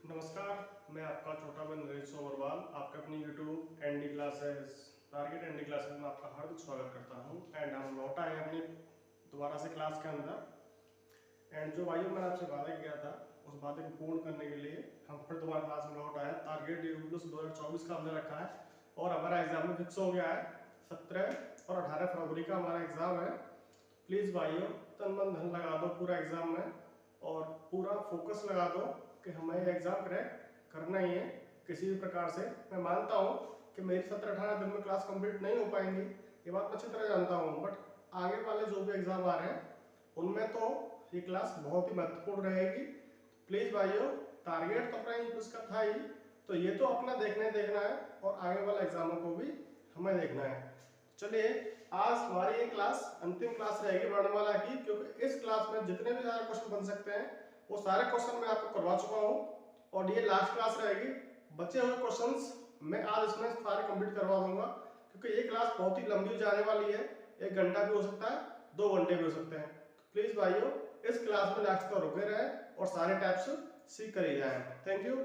नमस्कार, मैं आपका छोटा भाई नरेश सोमरवाल आपका अपनी YouTube ND classes target ND classes में आपका हार्दिक स्वागत करता हूं। एंड हम लौटा है अपनी दोबारा से क्लास के अंदर। एंड जो भाइयों मैंने आपसे वादा किया था उस वादे को पूर्ण करने के लिए हम फिर दोबारा क्लास में लौटा है। टारगेट यूट्यूब 2024 का हमने रखा है और हमारा एग्जाम में फिक्स हो गया है। 17 और 18 फरवरी का हमारा एग्जाम है। प्लीज़ भाइयों तन मन धन लगा दो पूरा एग्जाम में और पूरा फोकस लगा दो कि हमें एग्जाम क्रैक करना ही है किसी भी प्रकार से। मैं मानता हूँ कि मेरी 17-18 दिन में क्लास कंप्लीट नहीं हो पाएंगी, ये बात मैं अच्छी तरह जानता हूँ, बट आगे वाले जो भी एग्जाम आ रहे हैं उनमें तो ये क्लास बहुत ही महत्वपूर्ण रहेगी। प्लीज़ भाइयों, टारगेट तो अपना इसका था ही, तो ये तो अपना देखना है और आगे वाले एग्जामों को भी हमें देखना है। चलिए, आज हमारी ये क्लास अंतिम क्लास रहेगी वर्णमाला की, क्योंकि इस क्लास में जितने भी सारे क्वेश्चन बन सकते हैं वो सारे क्वेश्चन मैं आपको करवा चुका हूँ और ये लास्ट क्लास रहेगी। बचे हुए क्वेश्चंस मैं आज इसमें सारे कंप्लीट करवा दूंगा, क्योंकि ये क्लास बहुत ही लंबी जाने वाली है। 1 घंटा भी हो सकता है, 2 घंटे भी हो सकते हैं। तो प्लीज भाइयों, इस क्लास में लास्ट तक रुके रहें और सारे टाइप्स सीख कर ही जाए। Thank you.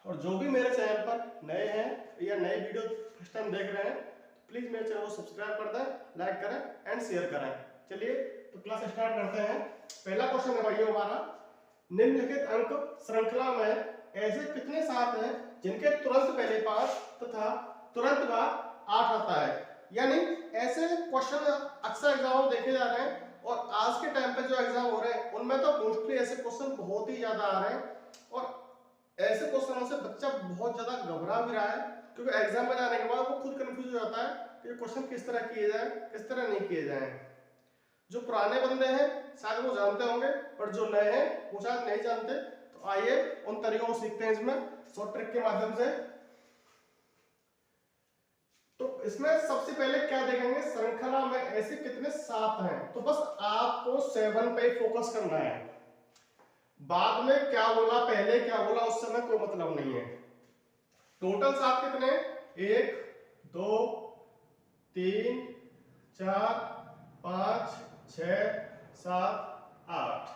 और जो भी मेरे चैनल पर नए हैं या नए वीडियो फर्स्ट टाइम देख रहे हैं, प्लीज मेरे चैनल को सब्सक्राइब कर दें, लाइक करें एंड शेयर करें। चलिए तो क्लास स्टार्ट करते हैं। पहला क्वेश्चन है भाइयों हमारा, निम्नलिखित अंक श्रृंखला में ऐसे कितने सात हैं जिनके तुरंत पहले 5 तथा तुरंत बाद 8 आता है। यानी ऐसे क्वेश्चन अक्सर एग्जाम में देखे जा रहे हैं और आज के टाइम पे जो एग्जाम हो रहे हैं उनमें तो मोस्टली ऐसे क्वेश्चन बहुत ही ज्यादा आ रहे हैं और ऐसे क्वेश्चनों से बच्चा बहुत ज्यादा घबरा भी रहा है, क्योंकि एग्जाम में जाने के बाद वो खुद कंफ्यूज हो जाता है कि क्वेश्चन किस तरह किए जाए किस तरह नहीं किए जाए। जो पुराने बंदे हैं शायद वो जानते होंगे, पर जो नए हैं वो शायद नहीं जानते। तो आइए उन तरीकों को सीखते हैं इसमें शॉर्ट ट्रिक के माध्यम से। तो इसमें सबसे पहले क्या देखेंगे, श्रृंखला में ऐसे कितने सात हैं। तो बस आपको 7 पे फोकस करना है, बाद में क्या बोला पहले क्या बोला उस समय कोई मतलब नहीं है। टोटल सात कितने, 1 2 3 4 5 6 7 8,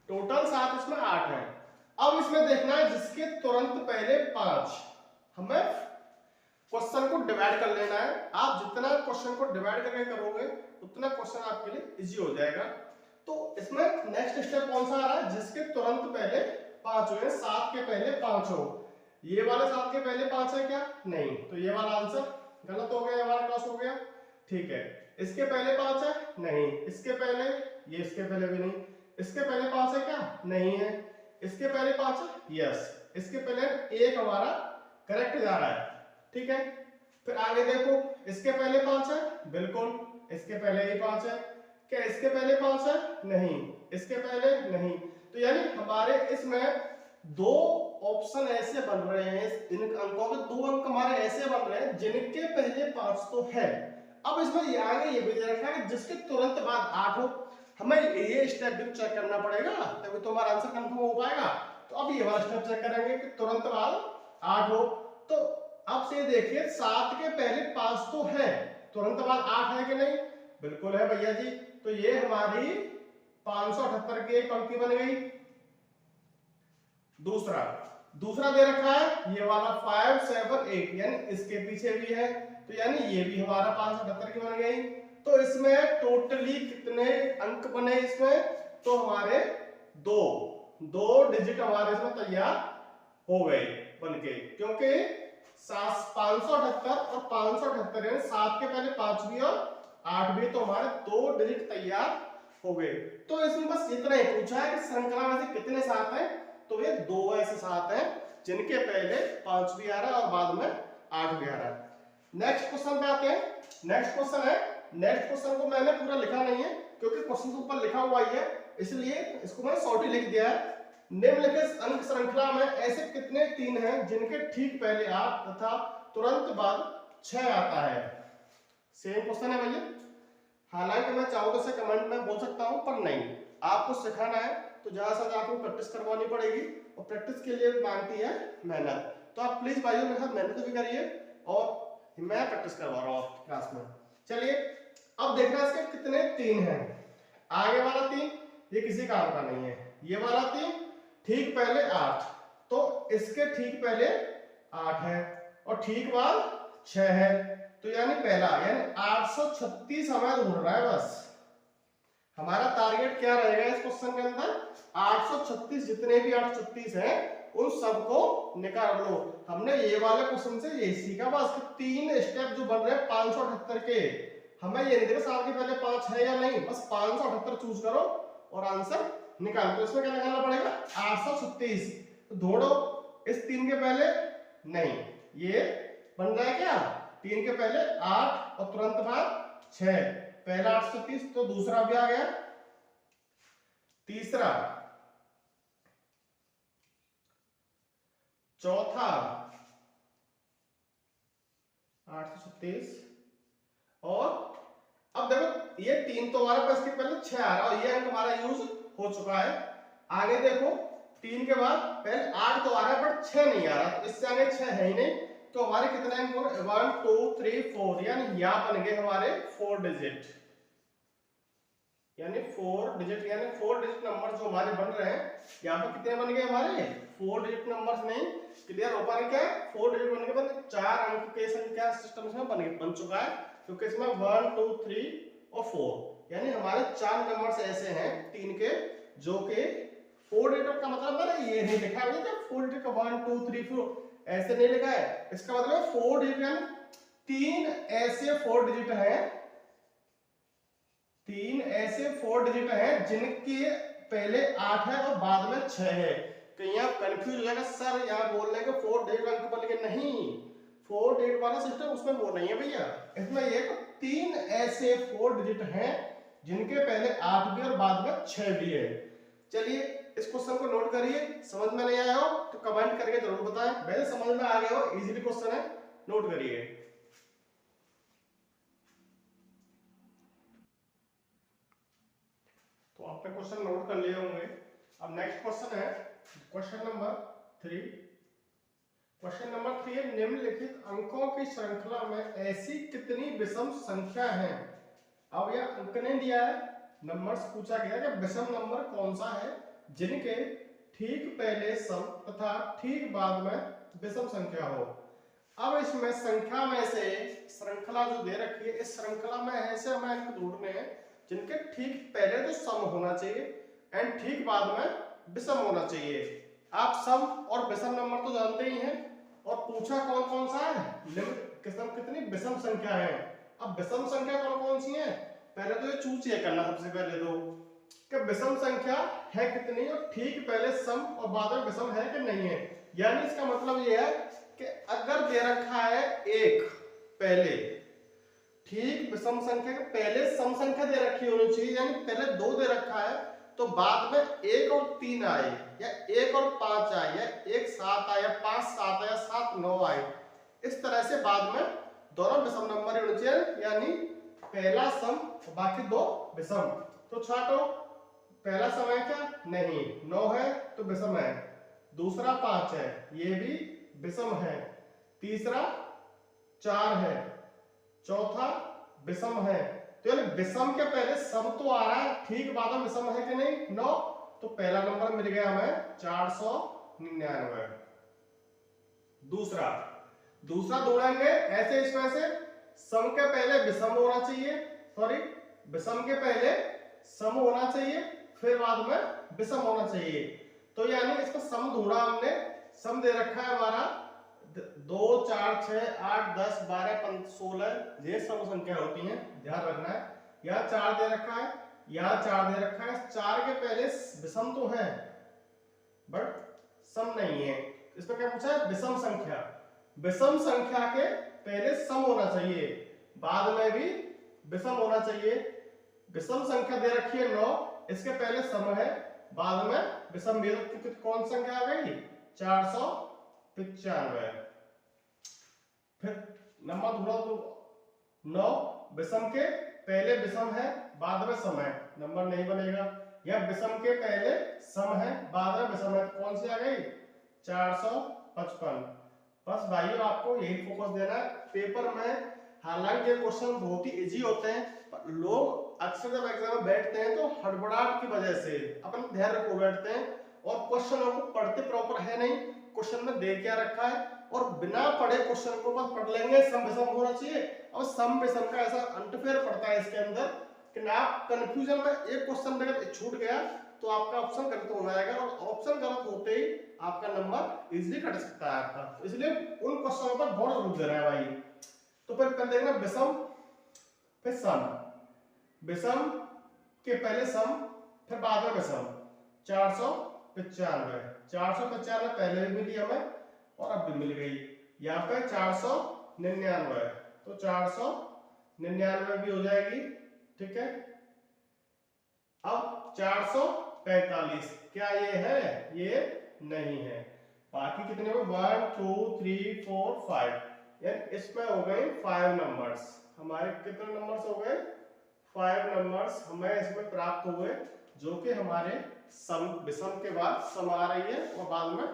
टोटल सात इसमें 8 है। अब इसमें देखना है जिसके तुरंत पहले 5, हमें क्वेश्चन को डिवाइड कर लेना है। आप जितना क्वेश्चन को डिवाइड करके करोगे उतना क्वेश्चन आपके लिए इजी हो जाएगा। तो इसमें नेक्स्ट स्टेप कौन सा आ रहा है, जिसके तुरंत पहले 5 हो, 7 के पहले 5 हो। ये वाले 7 के पहले 5 है क्या, नहीं, तो ये वाला आंसर गलत हो गया, ये वाला क्रॉस हो गया। ठीक है, इसके पहले 5 है, नहीं, इसके पहले, ये इसके पहले भी नहीं, इसके पहले 5 है क्या, नहीं है, इसके पहले 5 है, यस, इसके पहले 1 हमारा करेक्ट जा रहा है। ठीक है, फिर आगे देखो, इसके पहले 5 है, बिल्कुल, इसके पहले ही 5 है, क्या इसके पहले 5 है, नहीं, इसके पहले नहीं। तो यानी हमारे इसमें 2 ऑप्शन ऐसे बन रहे हैं, इन अंकों के 2 अंक हमारे ऐसे बन रहे हैं जिनके पहले 5 तो है। अब इसमें ये आगे ये भी दे रखा है जिसके तुरंत बाद 8 हो। हमें ये स्टेप भी चेक करना पड़ेगा, तभी तो हमारा आंसर कंफर्म हो पाएगा। तो अब ये वाला स्टेप चेक करेंगे कि तुरंत बाद 8 हो। तो अब से देखिए 7 के पहले 5 तो है, तुरंत बाद 8 है कि नहीं, बिल्कुल है भैया जी। तो ये हमारी 578 की एक पंक्ति बन गई। दूसरा दे रखा है ये वाला 5 7 8, यानी इसके पीछे भी है, तो यानी ये भी हमारा 578 की बन गई। तो इसमें टोटली कितने अंक बने इसमें, तो हमारे दो डिजिट हमारे इसमें तैयार हो गए बनके, क्योंकि 578 और 578 यानी 7 के पहले 5 भी और 8 भी, तो हमारे 2 डिजिट तैयार हो गए। तो इसमें बस इतना ही पूछा है कि श्रृंखला में से कितने सात हैं, तो ये 2 ऐसे सात हैं जिनके पहले 5 भी आ रहा है और बाद में 8 भी आ रहा है। नेक्स्ट क्वेश्चन पे आते हैं। नेक्स्ट क्वेश्चन को मैंने पूरा लिखा नहीं है क्योंकि क्वेश्चन ऊपर लिखा हुआ ही है, इसलिए इसको मैंने शॉर्ट ही लिख दिया है। निम्नलिखित अंक श्रृंखला में ऐसे कितने 3 हैं जिनके ठीक पहले 8 तथा तुरंत बाद 6 आता है। सेम क्वेश्चन है भैया, हालांकि मैं चाहूँ तो इसे कमेंट में बोल सकता हूँ, पर नहीं, आपको सिखाना है तो ज्यादा से ज्यादा आपको प्रैक्टिस करवानी पड़ेगी और प्रैक्टिस के लिए मांगती है मेहनत। तो आप प्लीज भाइयों मेरे साथ मेहनत भी करिए और मैं प्रैक्टिस करवा रहा हूँ आपकी क्लास में। चलिए अब देखना इसके कितने 3 हैं। आगे वाला 3 ये किसी काम का नहीं है, ये वाला 3 ठीक पहले 8, तो इसके ठीक पहले 8 है और ठीक बाद 6 है, तो यानी पहला, यानी 836 हमें ढूंढ रहा है। बस हमारा टारगेट क्या रहेगा इस क्वेश्चन के अंदर, 836, जितने भी 836 हैं उन सबको निकाल लो। हमने ये वाले क्वेश्चन से ये सीखा बस कि 3 स्टेप जो बन रहे हैं 578 के, हमें ये नहीं देखा साल के पहले 5 है या नहीं, बस 578 चूज करो और आंसर निकालो। तो इसमें क्या निकालना पड़ेगा, 836, तो ढूंढो इस 3 के पहले नहीं, ये बन रहा है क्या, 3 के पहले 8 और तुरंत बाद 6, पहला 830, तो दूसरा भी आ गया, तीसरा, चौथा 836, और अब देखो ये 3 तो हमारे पास के पहले 6 आ रहा है और ये अंक हमारा यूज हो चुका है। आगे देखो 3 के बाद पहले 8 तो आ रहा है बट 6 नहीं आ रहा, तो इससे आगे 6 है ही नहीं, तो हमारे कितने अंक हो गए, 1 2 3 4, यानी यहाँ बन गए हमारे 4 डिजिट, यानी 4 डिजिट, यानी 4 डिजिट नंबर जो हमारे बन रहे हैं, यहाँ पे कितने बन गए हमारे 4 डिजिट नंबर्स नहीं, क्लियर हो पा रहा है क्या, 4 डिजिट बन गए, 4 अंक के संख्या सिस्टम में बन चुका है, क्योंकि इसमें 1 2 3 और 4, यानी हमारे 4 नंबर्स ऐसे हैं 3 के जो के 4 डिजिट का मतलब है, ये नहीं लिखा है क्या 4 डिजिट का 1 2 3 4 ऐसे नहीं लिखा है, इसका मतलब 4 डिजिट यानी 3 ऐसे 4 डिजिट हैं, 3 ऐसे 4 डिजिट हैं जिनके पहले 8 है और बाद में 6 है। कहीं आप कंफ्यूज हो जाएगा, सर यहाँ बोल रहे हैं कि 4 डिजिट अंक बोल के, नहीं 4 डिजिट वाला सिस्टम उसमें वो नहीं है भैया, इसमें ये 3 ऐसे 4 डिजिट हैं जिनके पहले 8 भी और बाद में 6 भी है। चलिए इस क्वेश्चन को नोट करिए, समझ में नहीं आया हो तो कमेंट करके जरूर बताएं, वैसे समझ में आ गया हो, इजीली क्वेश्चन है, नोट करिए। तो आपने क्वेश्चन नोट कर लिए होंगे। अब नेक्स्ट क्वेश्चन है क्वेश्चन नंबर 3। क्वेश्चन नंबर 3 है, निम्नलिखित अंकों की श्रृंखला में ऐसी कितनी विषम संख्या है। अब यह अंक नहीं दिया है, नंबर्स पूछा गया कि विषम नंबर कौन सा है जिनके ठीक पहले सम तथा ठीक बाद में विषम संख्या हो। अब इसमें संख्या में से श्रृंखला जो दे रखी है, इस श्रृंखला में ऐसे हमें अंक ढूंढने हैं जिनके ठीक पहले तो सम होना चाहिए एंड ठीक बाद में विषम होना चाहिए। आप सम और विषम नंबर तो जानते ही हैं, और पूछा कौन कौन सा है, कितनी विषम संख्या है। अब विषम संख्या कौन कौन सी है, पहले तो ये चूज चेक करना सबसे पहले तो कि विषम संख्या है कितनी और ठीक पहले सम और बाद में विषम है कि नहीं है। यानी इसका मतलब ये है कि अगर दे रखा है 1 पहले, ठीक विषम संख्या के पहले सम संख्या दे रखी होनी चाहिए, यानी पहले 2 दे रखा है तो बाद में 1 और 3 आए या 1 और 5 आए या 1 7 आए या 5 7 आए या 7 9 आए, इस तरह से बाद में दोनों विषम नंबर ही होने चाहिए, यानी पहला सम और बाकी 2 विषम। तो छाटो, पहला सम है क्या, नहीं, 9 है तो विषम है, दूसरा 5 है ये भी विषम है, तीसरा 4 है, चौथा विषम है, तो यानी विषम के पहले सम तो आ रहा है, ठीक बाद में विषम है कि नहीं 9, तो पहला नंबर मिल गया हमें 499। दूसरा ढूंढेंगे ऐसे, इसमें से सम के पहले विषम होना चाहिए, सॉरी विषम के पहले सम होना चाहिए फिर बाद में विषम होना चाहिए। तो यानी इसका सम ढूंढा हमने, सम दे रखा है हमारा 2 4 6 8 10 12 15 16, ये सम संख्या होती हैं, ध्यान रखना है। यहाँ 4 दे रखा है, यहाँ 4 दे रखा है, 4 के पहले विषम तो है बट सम नहीं है। इसमें क्या पूछा है, विषम संख्या, विषम संख्या के पहले सम होना चाहिए, बाद में भी विषम होना चाहिए। विषम संख्या दे रखी है 9, इसके पहले सम है, बाद में विषम भी, कौन संख्या आ गई 495। फिर नंबर ढूंढो तो 9 विषम के पहले विषम है बाद में सम है, नंबर नहीं बनेगा। या विषम के पहले सम है बाद में विषम है, तो कौन सी आ गई 455। बस भाइयों आपको यही फोकस देना है पेपर में। हालांकि क्वेश्चन बहुत ही इजी होते हैं पर लोग अक्सर जब एग्जाम में बैठते हैं तो हड़बड़ाहट की वजह से अपन ध्यान रखो बैठते हैं और क्वेश्चन को पढ़ते प्रॉपर है नहीं, क्वेश्चन में दे क्या रखा है, और बिना पढ़े क्वेश्चन को बस पढ़ लेंगे, सम विषम होना चाहिए। और सम विषम का ऐसा अंतरफेयर पड़ता है इसके अंदर कि ना आप कंफ्यूजन में एक क्वेश्चन अगर छूट गया तो आपका ऑप्शन गलत हो जाएगा, और ऑप्शन गलत होते ही आपका नंबर इजीली कट सकता है आपका। तो इसलिए उन क्वेश्चनों पर बहुत जोर दे रहा है भाई। तो फिर कर देखना विषम फिर सम, विषम के पहले सम फिर बाद में विषम। 495 495 पहले भी मिली हमें और अब भी मिल गई। यहाँ पे 499 तो 499 भी हो जाएगी, ठीक है। अब 445 क्या ये है? ये नहीं है। बाकी कितने में 1 2 3 4 5, यानी इसमें हो गए 5 नंबर्स। हमारे कितने नंबर्स हो गए? 5 नंबर्स हमें इसमें प्राप्त हुए, जो कि हमारे सम विषम के बाद सम आ रही है और बाद में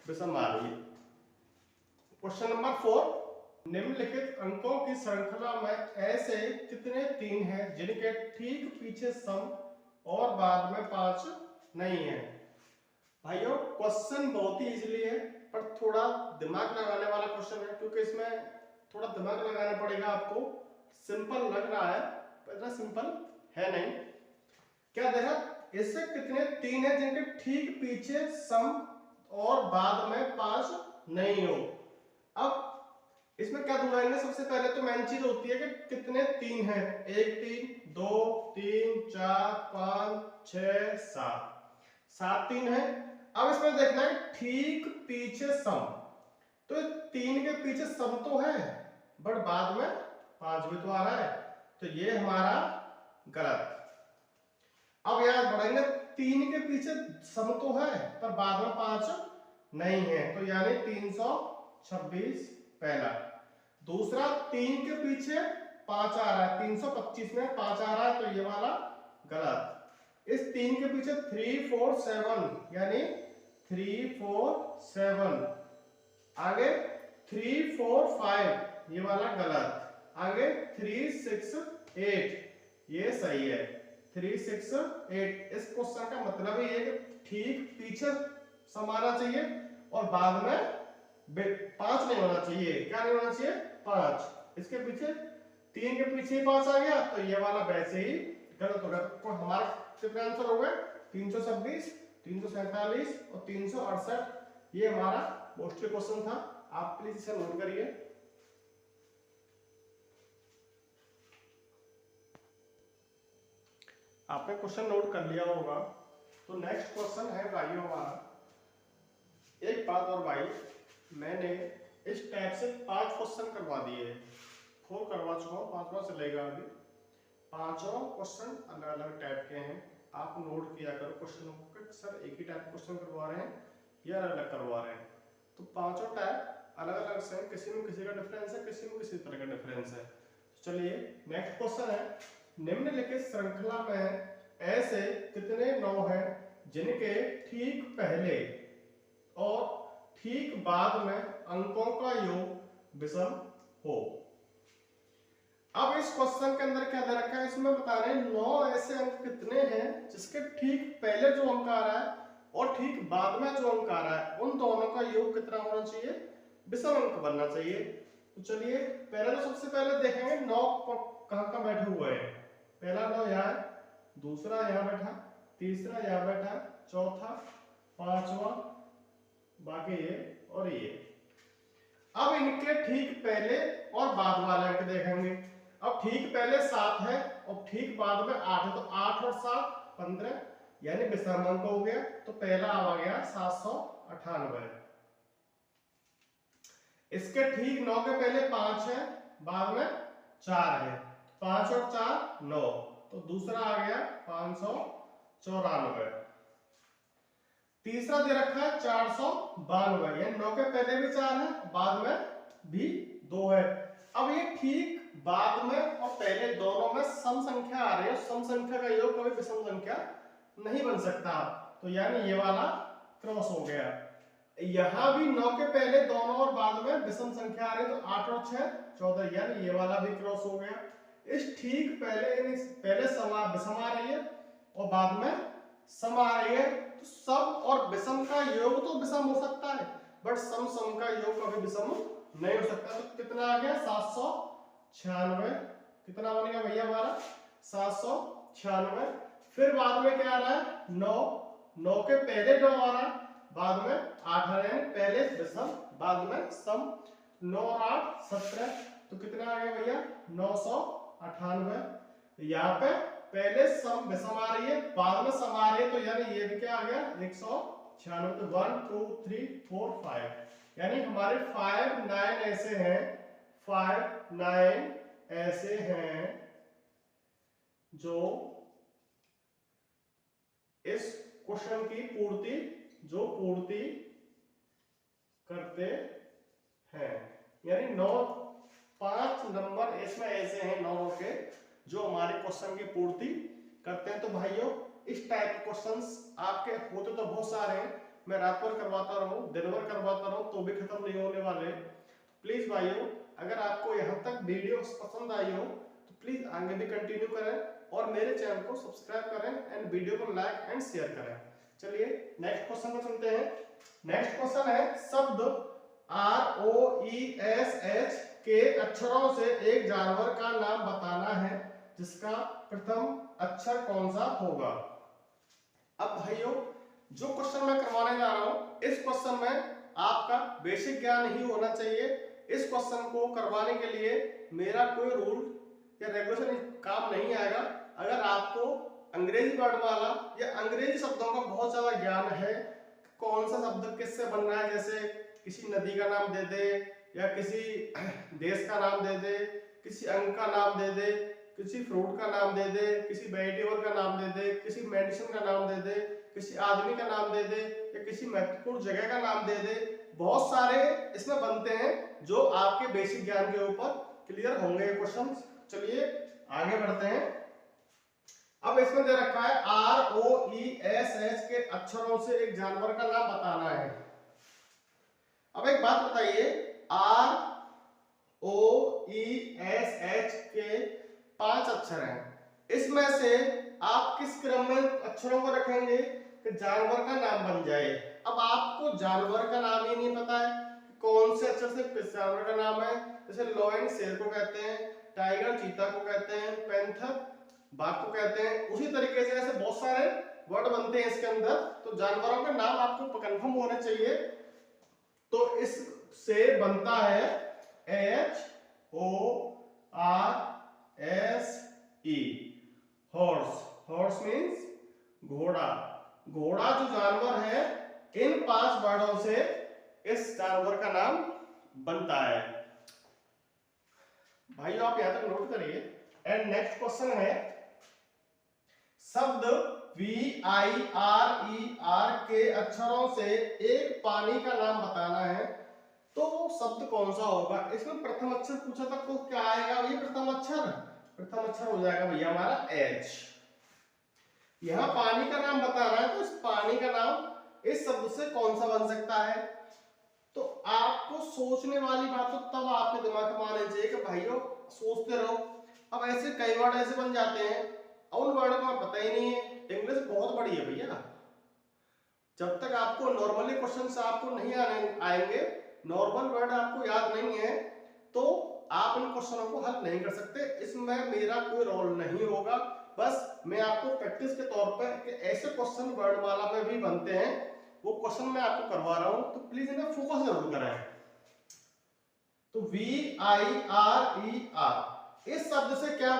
विषम आ रही है। क्वेश्चन नंबर 4, निम्नलिखित अंकों की श्रृंखला में ऐसे कितने 3 हैं जिनके ठीक पीछे सम और बाद में 5 नहीं है? भाइयों क्वेश्चन बहुत ही इजीली है, पर थोड़ा दिमाग लगाने वाला क्वेश्चन है, क्योंकि इसमें थोड़ा दिमाग लगाना पड़ेगा आपको। सिंपल लग रहा है पर इतना सिंपल है नहीं। क्या देखा, इससे कितने 3 है जिनके ठीक पीछे सम और बाद में 5 नहीं हो। अब इसमें क्या ढूंढेंगे? सबसे पहले तो मेन चीज होती है कि कितने 3 है। 1 3 2 3 4 5 6 7 7 3 है। अब इसमें देखना है ठीक पीछे सम, तो 3 के पीछे सम तो है बट बाद में 5 भी तो आ रहा है, तो ये हमारा गलत। अब यार बढ़ेंगे, 3 के पीछे सम तो है पर बाद में 5 नहीं है, तो यानी 326 पहला। दूसरा 3 के पीछे 5 आ रहा है, 325 में 5 आ रहा है, तो ये वाला गलत। इस 3 के पीछे 3 4 7 यानी 3 4 7, आगे 3 4 5 ये वाला गलत, आगे 3 6 8 ये सही है। 3 6 8 इस क्वेश्चन का मतलब ये है कि ठीक पीछे सम आना चाहिए और बाद में 5 नहीं होना चाहिए। क्या नहीं होना चाहिए? 5। इसके पीछे 3 के पीछे 5 आ गया, तो ये वाला वैसे ही गलत हो गया। तो हमारा कितने आंसर हो गए? 326 347 और 368। ये हमारा मोस्टली क्वेश्चन था, आप प्लीज इसे नोट करिए। आपने क्वेश्चन नोट कर लिया होगा। तो नेक्स्ट क्वेश्चन है भाइयों हमारा, एक बात और भाई, मैंने इस टाइप से 5 क्वेश्चन करवा दिए, 4 करवा चुका हूँ, 5वां चलेगा अभी। 5 क्वेश्चन अलग अलग टाइप के हैं, आप नोट किया करो क्वेश्चनों को, सर एक ही टाइप क्वेश्चन करवा रहे हैं या अलग अलग करवा रहे हैं। तो 5 टाइप अलग अलग से, किसी में किसी का डिफरेंस है, किसी में किसी तरह का डिफरेंस है। चलिए नेक्स्ट क्वेश्चन है, निम्नलिखित श्रृंखला में ऐसे कितने 9 हैं जिनके ठीक पहले और ठीक बाद में अंकों का योग विषम हो? अब इस क्वेश्चन के अंदर क्या दे रखा है, इसमें बता रहे हैं 9 ऐसे अंक कितने हैं जिसके ठीक पहले जो अंक आ रहा है और ठीक बाद में जो अंक आ रहा है, उन दोनों का योग कितना होना चाहिए? विषम अंक बनना चाहिए। तो चलिए पहले तो सबसे पहले देखेंगे 9 कहाँ बैठे हुए हैं। पहला 9 यहाँ है, दूसरा यहाँ बैठा, तीसरा यहाँ बैठा, चौथा, 5वां, बाकी ये और ये। अब इनके ठीक पहले और बाद वाले अंक देखेंगे। अब ठीक पहले 7 है और ठीक बाद में 8 है, तो 8 और 7 15 यानी विषम अंक हो गया। तो पहला आ गया 798। इसके ठीक 9 के पहले 5 है, बाद में 4 है, 5 और 4 9, तो दूसरा आ गया 594। तीसरा दे रखा है 492, यानी 9 के पहले भी 4 है, बाद में भी 2 है। अब ये ठीक बाद में और पहले दोनों में सम संख्या आ रही है, सम संख्या का योग कभी विषम संख्या नहीं बन सकता, तो यानी ये वाला क्रॉस हो गया। यहां भी 9 के पहले दोनों और बाद में विषम संख्या आ रही है, तो 8 और 6 14, यानी ये वाला भी क्रॉस हो गया। इस ठीक पहले विषम आ रही है और बाद में सम आ रही है, तो सम और विषम सम हो सकता है, बट सम सम का योग कभी भी सम नहीं हो सकता। तो कितना आ गया 796, कितना बनेगा भैया हमारा 796। फिर बाद में क्या आ रहा है 9, 9 के पहले 9 आ रहा है, बाद में 8 आ रहे हैं, पहले विषम बाद में सम, 9 और 8 17, तो कितना आ गया भैया 998। यहाँ पे पहले सम विषम आ रही है, बाद में सम आ रही है, तो यानी ये भी क्या आ गया 196। तो 1 2 3 4 5, यानी हमारे 5 9 ऐसे हैं, 5 9 ऐसे हैं जो इस क्वेश्चन की पूर्ति करते हैं। यानी 5 नंबर इसमें ऐसे हैं 9 के जो हमारे क्वेश्चन की पूर्ति करते हैं। तो भाइयों इस टाइप के क्वेश्चंस आपके होते तो बहुत सारे हैं, मैं रात भर करवाता रहूं, दिन भर करवाता रहूं, तो भी खत्म नहीं होने वाले। प्लीज भाइयों अगर आपको यहाँ तक वीडियो पसंद आई हो तो प्लीज आगे भी कंटिन्यू करें और मेरे चैनल को सब्सक्राइब करें एंड वीडियो को लाइक एंड शेयर करें। चलिए नेक्स्ट क्वेश्चन में चलते हैं। नेक्स्ट क्वेश्चन है शब्द ROESH के अक्षरों से एक जानवर का नाम बताना है जिसका प्रथम अक्षर कौन सा होगा। अब भाइयों जो क्वेश्चन मैं करवाने जा रहा हूं इस क्वेश्चन में आपका बेसिक ज्ञान ही होना चाहिए। इस क्वेश्चन को करवाने के लिए मेरा कोई रूल या रेगुलेशन काम नहीं आएगा। अगर आपको अंग्रेजी वर्ड वाला या अंग्रेजी शब्दों का बहुत ज्यादा ज्ञान है, कौन सा शब्द किससे बन रहा है, जैसे किसी नदी का नाम दे दे या किसी देश का नाम दे दे, किसी अंग का नाम दे दे, किसी फ्रूट का नाम दे दे, किसी वेजिटेबल का नाम दे दे, किसी मेडिसिन का नाम दे दे, किसी आदमी का नाम दे दे या किसी महत्वपूर्ण जगह का नाम दे दे, बहुत सारे इसमें बनते हैं जो आपके बेसिक ज्ञान के ऊपर क्लियर होंगे क्वेश्चन। चलिए आगे बढ़ते हैं। अब इसमें दे रखा है ROESH के अक्षरों से एक जानवर का नाम बताना है। अब एक बात बताइए, ROESH के 5 अक्षर हैं, इसमें से आप किस क्रम में अक्षरों को रखेंगे कि जानवर का नाम बन जाए। अब आपको जानवर का नाम ही नहीं पता है कि कौन से अक्षर से किस जानवर का नाम है। जैसे लॉयन शेर को कहते हैं, टाइगर चीता को कहते हैं, पैंथर बाघ को कहते हैं, उसी तरीके से ऐसे बहुत सारे वर्ड बनते हैं इसके अंदर। तो जानवरों के नाम आपको कंफर्म होने चाहिए। तो इससे बनता है HORSE, हॉर्स। हॉर्स मीन्स घोड़ा। घोड़ा जो जानवर है इन 5 वर्डों से इस जानवर का नाम बनता है। भाइयों आप यहां तक नोट करिए। एंड नेक्स्ट क्वेश्चन है शब्द VIRER के अक्षरों से एक पानी का नाम बताना है, तो वो शब्द कौन सा होगा। इसमें प्रथम अक्षर पूछा था तो क्या आएगा, ये प्रथम अक्षर हो जाएगा भैया हमारा H। यहां पानी का नाम बताना है तो इस पानी का नाम इस शब्द से कौन सा बन सकता है। तो आपको सोचने वाली बात तो तब आपके दिमाग में आनी चाहिए कि भाइयों सोचते रहो। अब ऐसे कई वर्ड ऐसे बन जाते हैं और उन वर्ड को पता ही नहीं है। इंग्लिश बहुत बड़ी है भैया, जब तक आपको नॉर्मली क्वेश्चंस आपको नहीं आएंगे, नॉर्मल वर्ड आपको याद नहीं है, तो आप इन क्वेश्चनों को हल नहीं कर सकते। इसमें मेरा कोई रोल नहीं होगा, बस मैं आपको प्रैक्टिस के तौर पर कि ऐसे क्वेश्चन वर्णमाला में भी बनते हैं वो क्वेश्चन मैं आपको करवा रहा हूं, तो प्लीज इन्हें फोकस जरूर करें। तो VIRER इस शब्द से क्या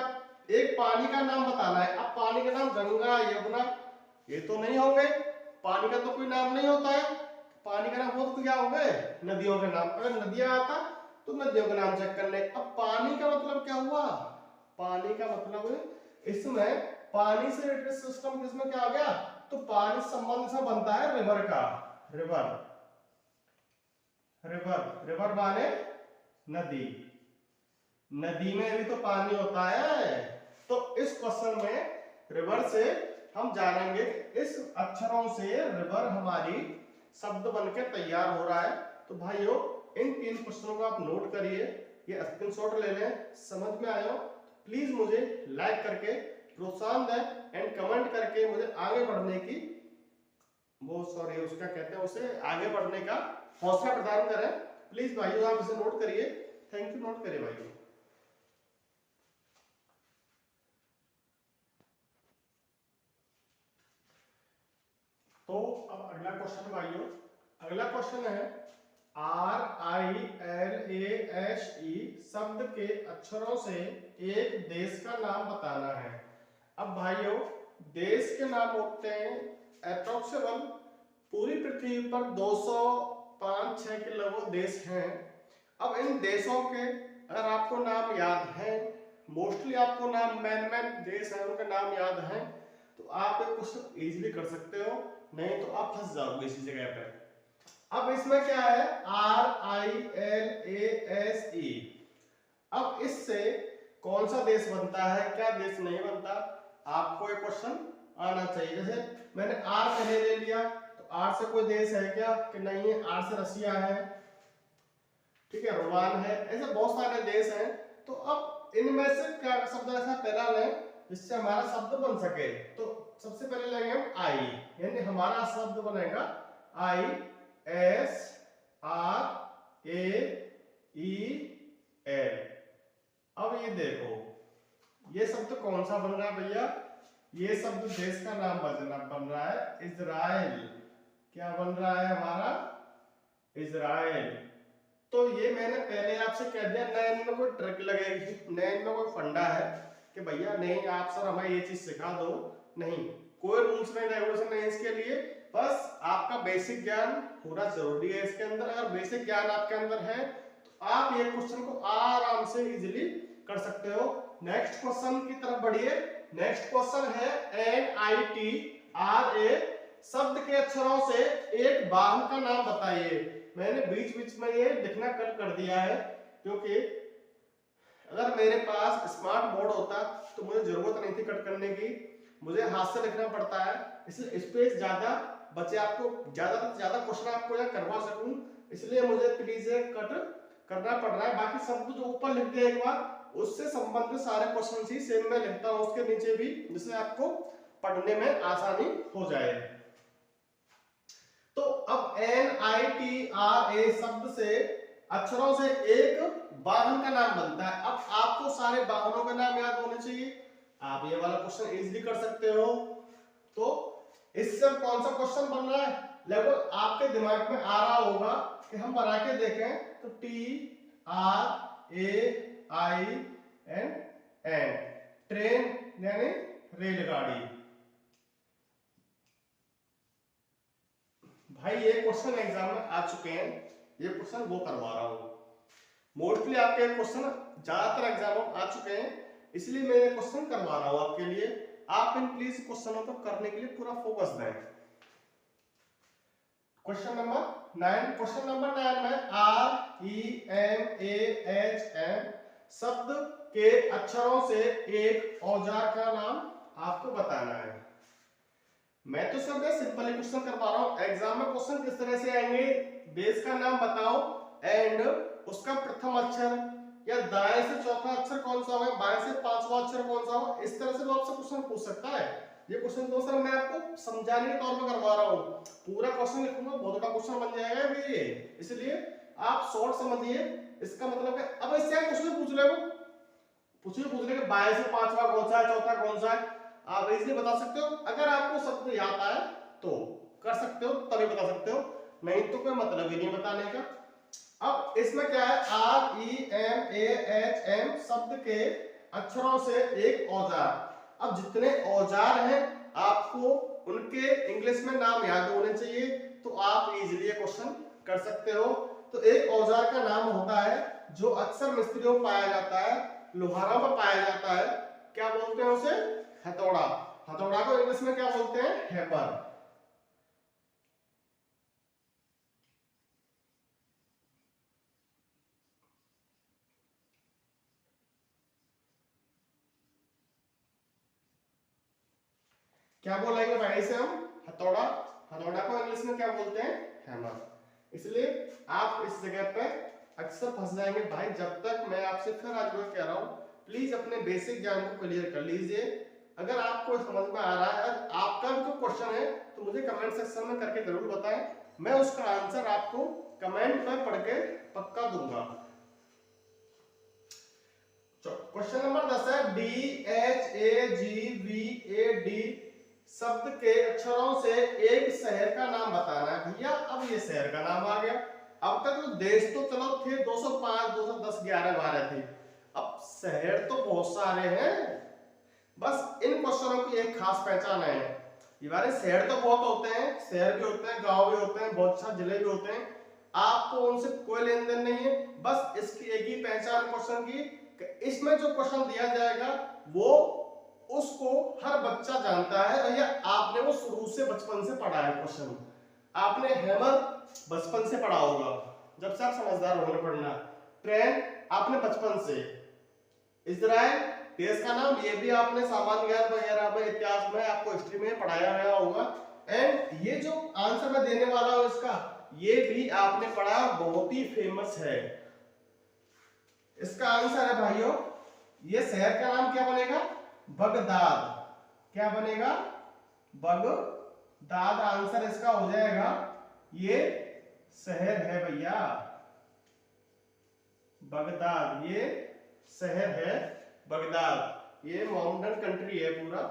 एक पानी का नाम बताना है। अब पानी का नाम गंगा यमुना ये तो नहीं होंगे, पानी का तो कोई नाम नहीं होता है। पानी का नाम हो तो क्या होंगे नदियों के नाम। अगर नदियां आता तो नदियों का नाम चेक कर ले। अब पानी का मतलब क्या हुआ, पानी का मतलब इसमें पानी से रिलेटेड सिस्टम इसमें क्या आ गया, तो पानी संबंध से बनता है रिवर का। रिवर माने नदी, नदी में भी तो पानी होता है। तो इस क्वेश्चन में रिवर से हम जानेंगे इस अक्षरों से रिवर हमारी शब्द बनकर तैयार हो रहा है। तो भाइयों इन 3 क्वेश्चनों को आप नोट करिए, ये स्क्रीनशॉट ले लें। समझ में आया प्लीज मुझे लाइक करके प्रोत्साहन दें एंड कमेंट करके मुझे आगे बढ़ने की वो सॉरी उसका कहते हैं उसे आगे बढ़ने का हौसला प्रदान करें। प्लीज भाइयों आप इसे नोट करिए। थैंक यू, नोट करिए भाइयों। तो अब अगला क्वेश्चन भाइयों, अगला क्वेश्चन है RILASE शब्द के अक्षरों से एक देश का नाम बताना है। अब भाइयों देश के नाम होते हैं अप्रोक्सीमेट पूरी पृथ्वी पर 205-6 के लगभग देश हैं। अब इन देशों के अगर आपको नाम याद है, मोस्टली आपको नाम मैन देश है उनके नाम याद है, तो आप एक क्वेश्चन इजीली कर सकते हो, नहीं तो आप फंस जाओगे इसी जगह पे। अब इसमें क्या है RILASE, अब इससे कौन सा देश बनता है, क्या देश नहीं बनता, आपको एक क्वेश्चन आना चाहिए। जैसे मैंने आर पहले ले लिया, तो आर से कोई देश है क्या कि नहीं है, आर से रसिया है, ठीक है, रोमान है, ऐसे बहुत सारे देश हैं। तो अब इनमें से क्या शब्द ऐसा पहला लें जिससे हमारा शब्द बन सके। तो सबसे पहले लेंगे हम आई, यानी हमारा शब्द बनेगा ISRAEL। अब ये देखो ये शब्द कौन सा बन रहा है भैया, ये शब्द देश का नाम बन रहा है इजराइल। क्या बन रहा है हमारा, इजराइल। तो ये मैंने पहले आपसे कह दिया, नए में कोई ट्रिक लगेगी, नए में कोई फंडा है कि भैया नहीं आप सर हमें ये चीज सिखा दो, नहीं, कोई रूल्स नहीं रेगुलेशन नहीं इसके लिए, बस आपका बेसिक ज्ञान होना जरूरी है इसके अंदर। अगर बेसिक ज्ञान आपके अंदर है तो आप ये क्वेश्चन को आराम से इजीली कर सकते हो। नेक्स्ट क्वेश्चन की तरफ बढ़िए। नेक्स्ट क्वेश्चन है NITRA शब्द के अक्षरों से एक वाहन का नाम बताइए। मैंने बीच बीच में ये लिखना कट कर दिया है, क्योंकि अगर मेरे पास स्मार्ट बोर्ड होता तो मुझे जरूरत नहीं थी कट करने की, मुझे हाथ से लिखना पड़ता है, इसलिए स्पेस ज्यादा बचे, आपको ज्यादा से ज्यादा क्वेश्चन आपको यहाँ करवा सकूं, इसलिए मुझे प्लीज कट करना पड़ रहा है। बाकी शब्द जो ऊपर लिख दिया एक बार उससे संबंधित सारे क्वेश्चन ही सेम में लिखता हूं उसके नीचे भी, जिससे आपको पढ़ने में आसानी हो जाए। तो अब NITRA शब्द से अक्षरों से एक वाहन का नाम बनता है। अब आपको सारे वाहनों के नाम याद होने चाहिए, आप ये वाला क्वेश्चन इजीली कर सकते हो। तो इससे कौन सा क्वेश्चन बन रहा है, लगभग आपके दिमाग में आ रहा होगा कि हम बना के देखें तो TRAIN ट्रेन यानी रेलगाड़ी। भाई ये क्वेश्चन एग्जाम में आ चुके हैं, ये क्वेश्चन वो करवा रहा हूं, मोस्टली आपके क्वेश्चन ज्यादातर एग्जाम में आ चुके हैं, इसलिए मैं ये क्वेश्चन करवा रहा हूं आपके लिए। आप इन प्लीज क्वेश्चनों को करने के लिए पूरा फोकस दें। क्वेश्चन नंबर 9, क्वेश्चन नंबर 9 में REMAHM शब्द के अक्षरों से एक औजार का नाम आपको बताना है। मैं तो सब सिंपल क्वेश्चन करवा रहा हूं, एग्जाम में क्वेश्चन किस तरह से आएंगे, देश का नाम बताओ एंड उसका प्रथम अक्षर या दाएं से चौथा अक्षर कौन सा होगा, बाएं से पांचवा अक्षर कौन सा होगा, इस तरह से तो आपसे क्वेश्चन पूछ सकता है। ये क्वेश्चन तो सर मैं आपको समझाने के तौर पर करवा रहा हूँ, पूरा क्वेश्चन लिखूंगा बहुत बड़ा क्वेश्चन बन जाएगा ये, इसलिए आप शॉर्ट समझिए। इसका मतलब है अब इससे क्वेश्चन पूछ ले के बाएं से पांचवा कौन सा है, चौथा कौन सा है, आप इजीली बता सकते हो। अगर आपको शब्द याद आए तो कर सकते हो, तभी बता सकते हो, नहीं तो कोई मतलब ही नहीं बताने का। अब इसमें क्या है REMAHM शब्द के अक्षरों से एक औजार। अब जितने औजार हैं आपको उनके इंग्लिश में नाम याद होने चाहिए, तो आप इजीली ये क्वेश्चन कर सकते हो। तो एक औजार का नाम होता है जो अक्सर मिस्त्रियों में पाया जाता है, लोहारों में पाया जाता है, क्या बोलते हैं उसे, हथौड़ा। हथौड़ा को इंग्लिश में क्या बोलते हैं, हैमर। क्या बोलेंगे भाई से हम, हथौड़ा। हथौड़ा को इंग्लिश में क्या बोलते हैं, हैमर। इसलिए आप इस जगह पे अक्सर फंस जाएंगे भाई। जब तक मैं आपसे फिर आज मैं कह रहा हूं प्लीज अपने बेसिक ज्ञान को क्लियर कर लीजिए, अगर आपको समझ में आ रहा है, अगर आपका भी कोई क्वेश्चन है तो मुझे कमेंट सेक्शन में करके जरूर बताएं, मैं उसका आंसर आपको कमेंट में पढ़ के पक्का दूंगा। क्वेश्चन नंबर 10 है DHAGVAD शब्द के अक्षरों से एक शहर का नाम बताना है। भैया अब ये शहर का नाम आ गया। अब तक तो देश तो चलो थे 205, 210, 11, 12 थे, अब शहर तो बहुत सारे हैं। बस इन क्वेश्चनों की एक खास पहचान है, ये वाले शहर तो बहुत होते हैं, शहर भी होते हैं, गांव भी होते हैं, बहुत सारे जिले भी होते हैं, आपको उनसे कोई लेन देन नहीं है। बस इसकी एक ही पहचान क्वेश्चन की, इसमें जो क्वेश्चन दिया जाएगा वो उसको हर बच्चा जानता है। भैया आपने वो शुरू से बचपन से पढ़ा है क्वेश्चन, आपने हैमर बचपन से पढ़ा होगा, जब से आप समझदार होने पढ़ना। ट्रेन आपने बचपन से, इजराइल देश का नाम ये भी आपने सामान्य ज्ञान वगैरह में, इतिहास में, आपको हिस्ट्री में पढ़ाया गया होगा। एंड ये जो आंसर मैं देने वाला हूं इसका, ये भी आपने पढ़ा, बहुत ही फेमस है। इसका आंसर है भाइयों, ये शहर का नाम क्या बनेगा? बगदाद। क्या बनेगा? बगदाद आंसर इसका हो जाएगा। ये शहर है भैया, बगदाद, ये शहर है बगदाद। ये माउंटेन कंट्री है पूरा,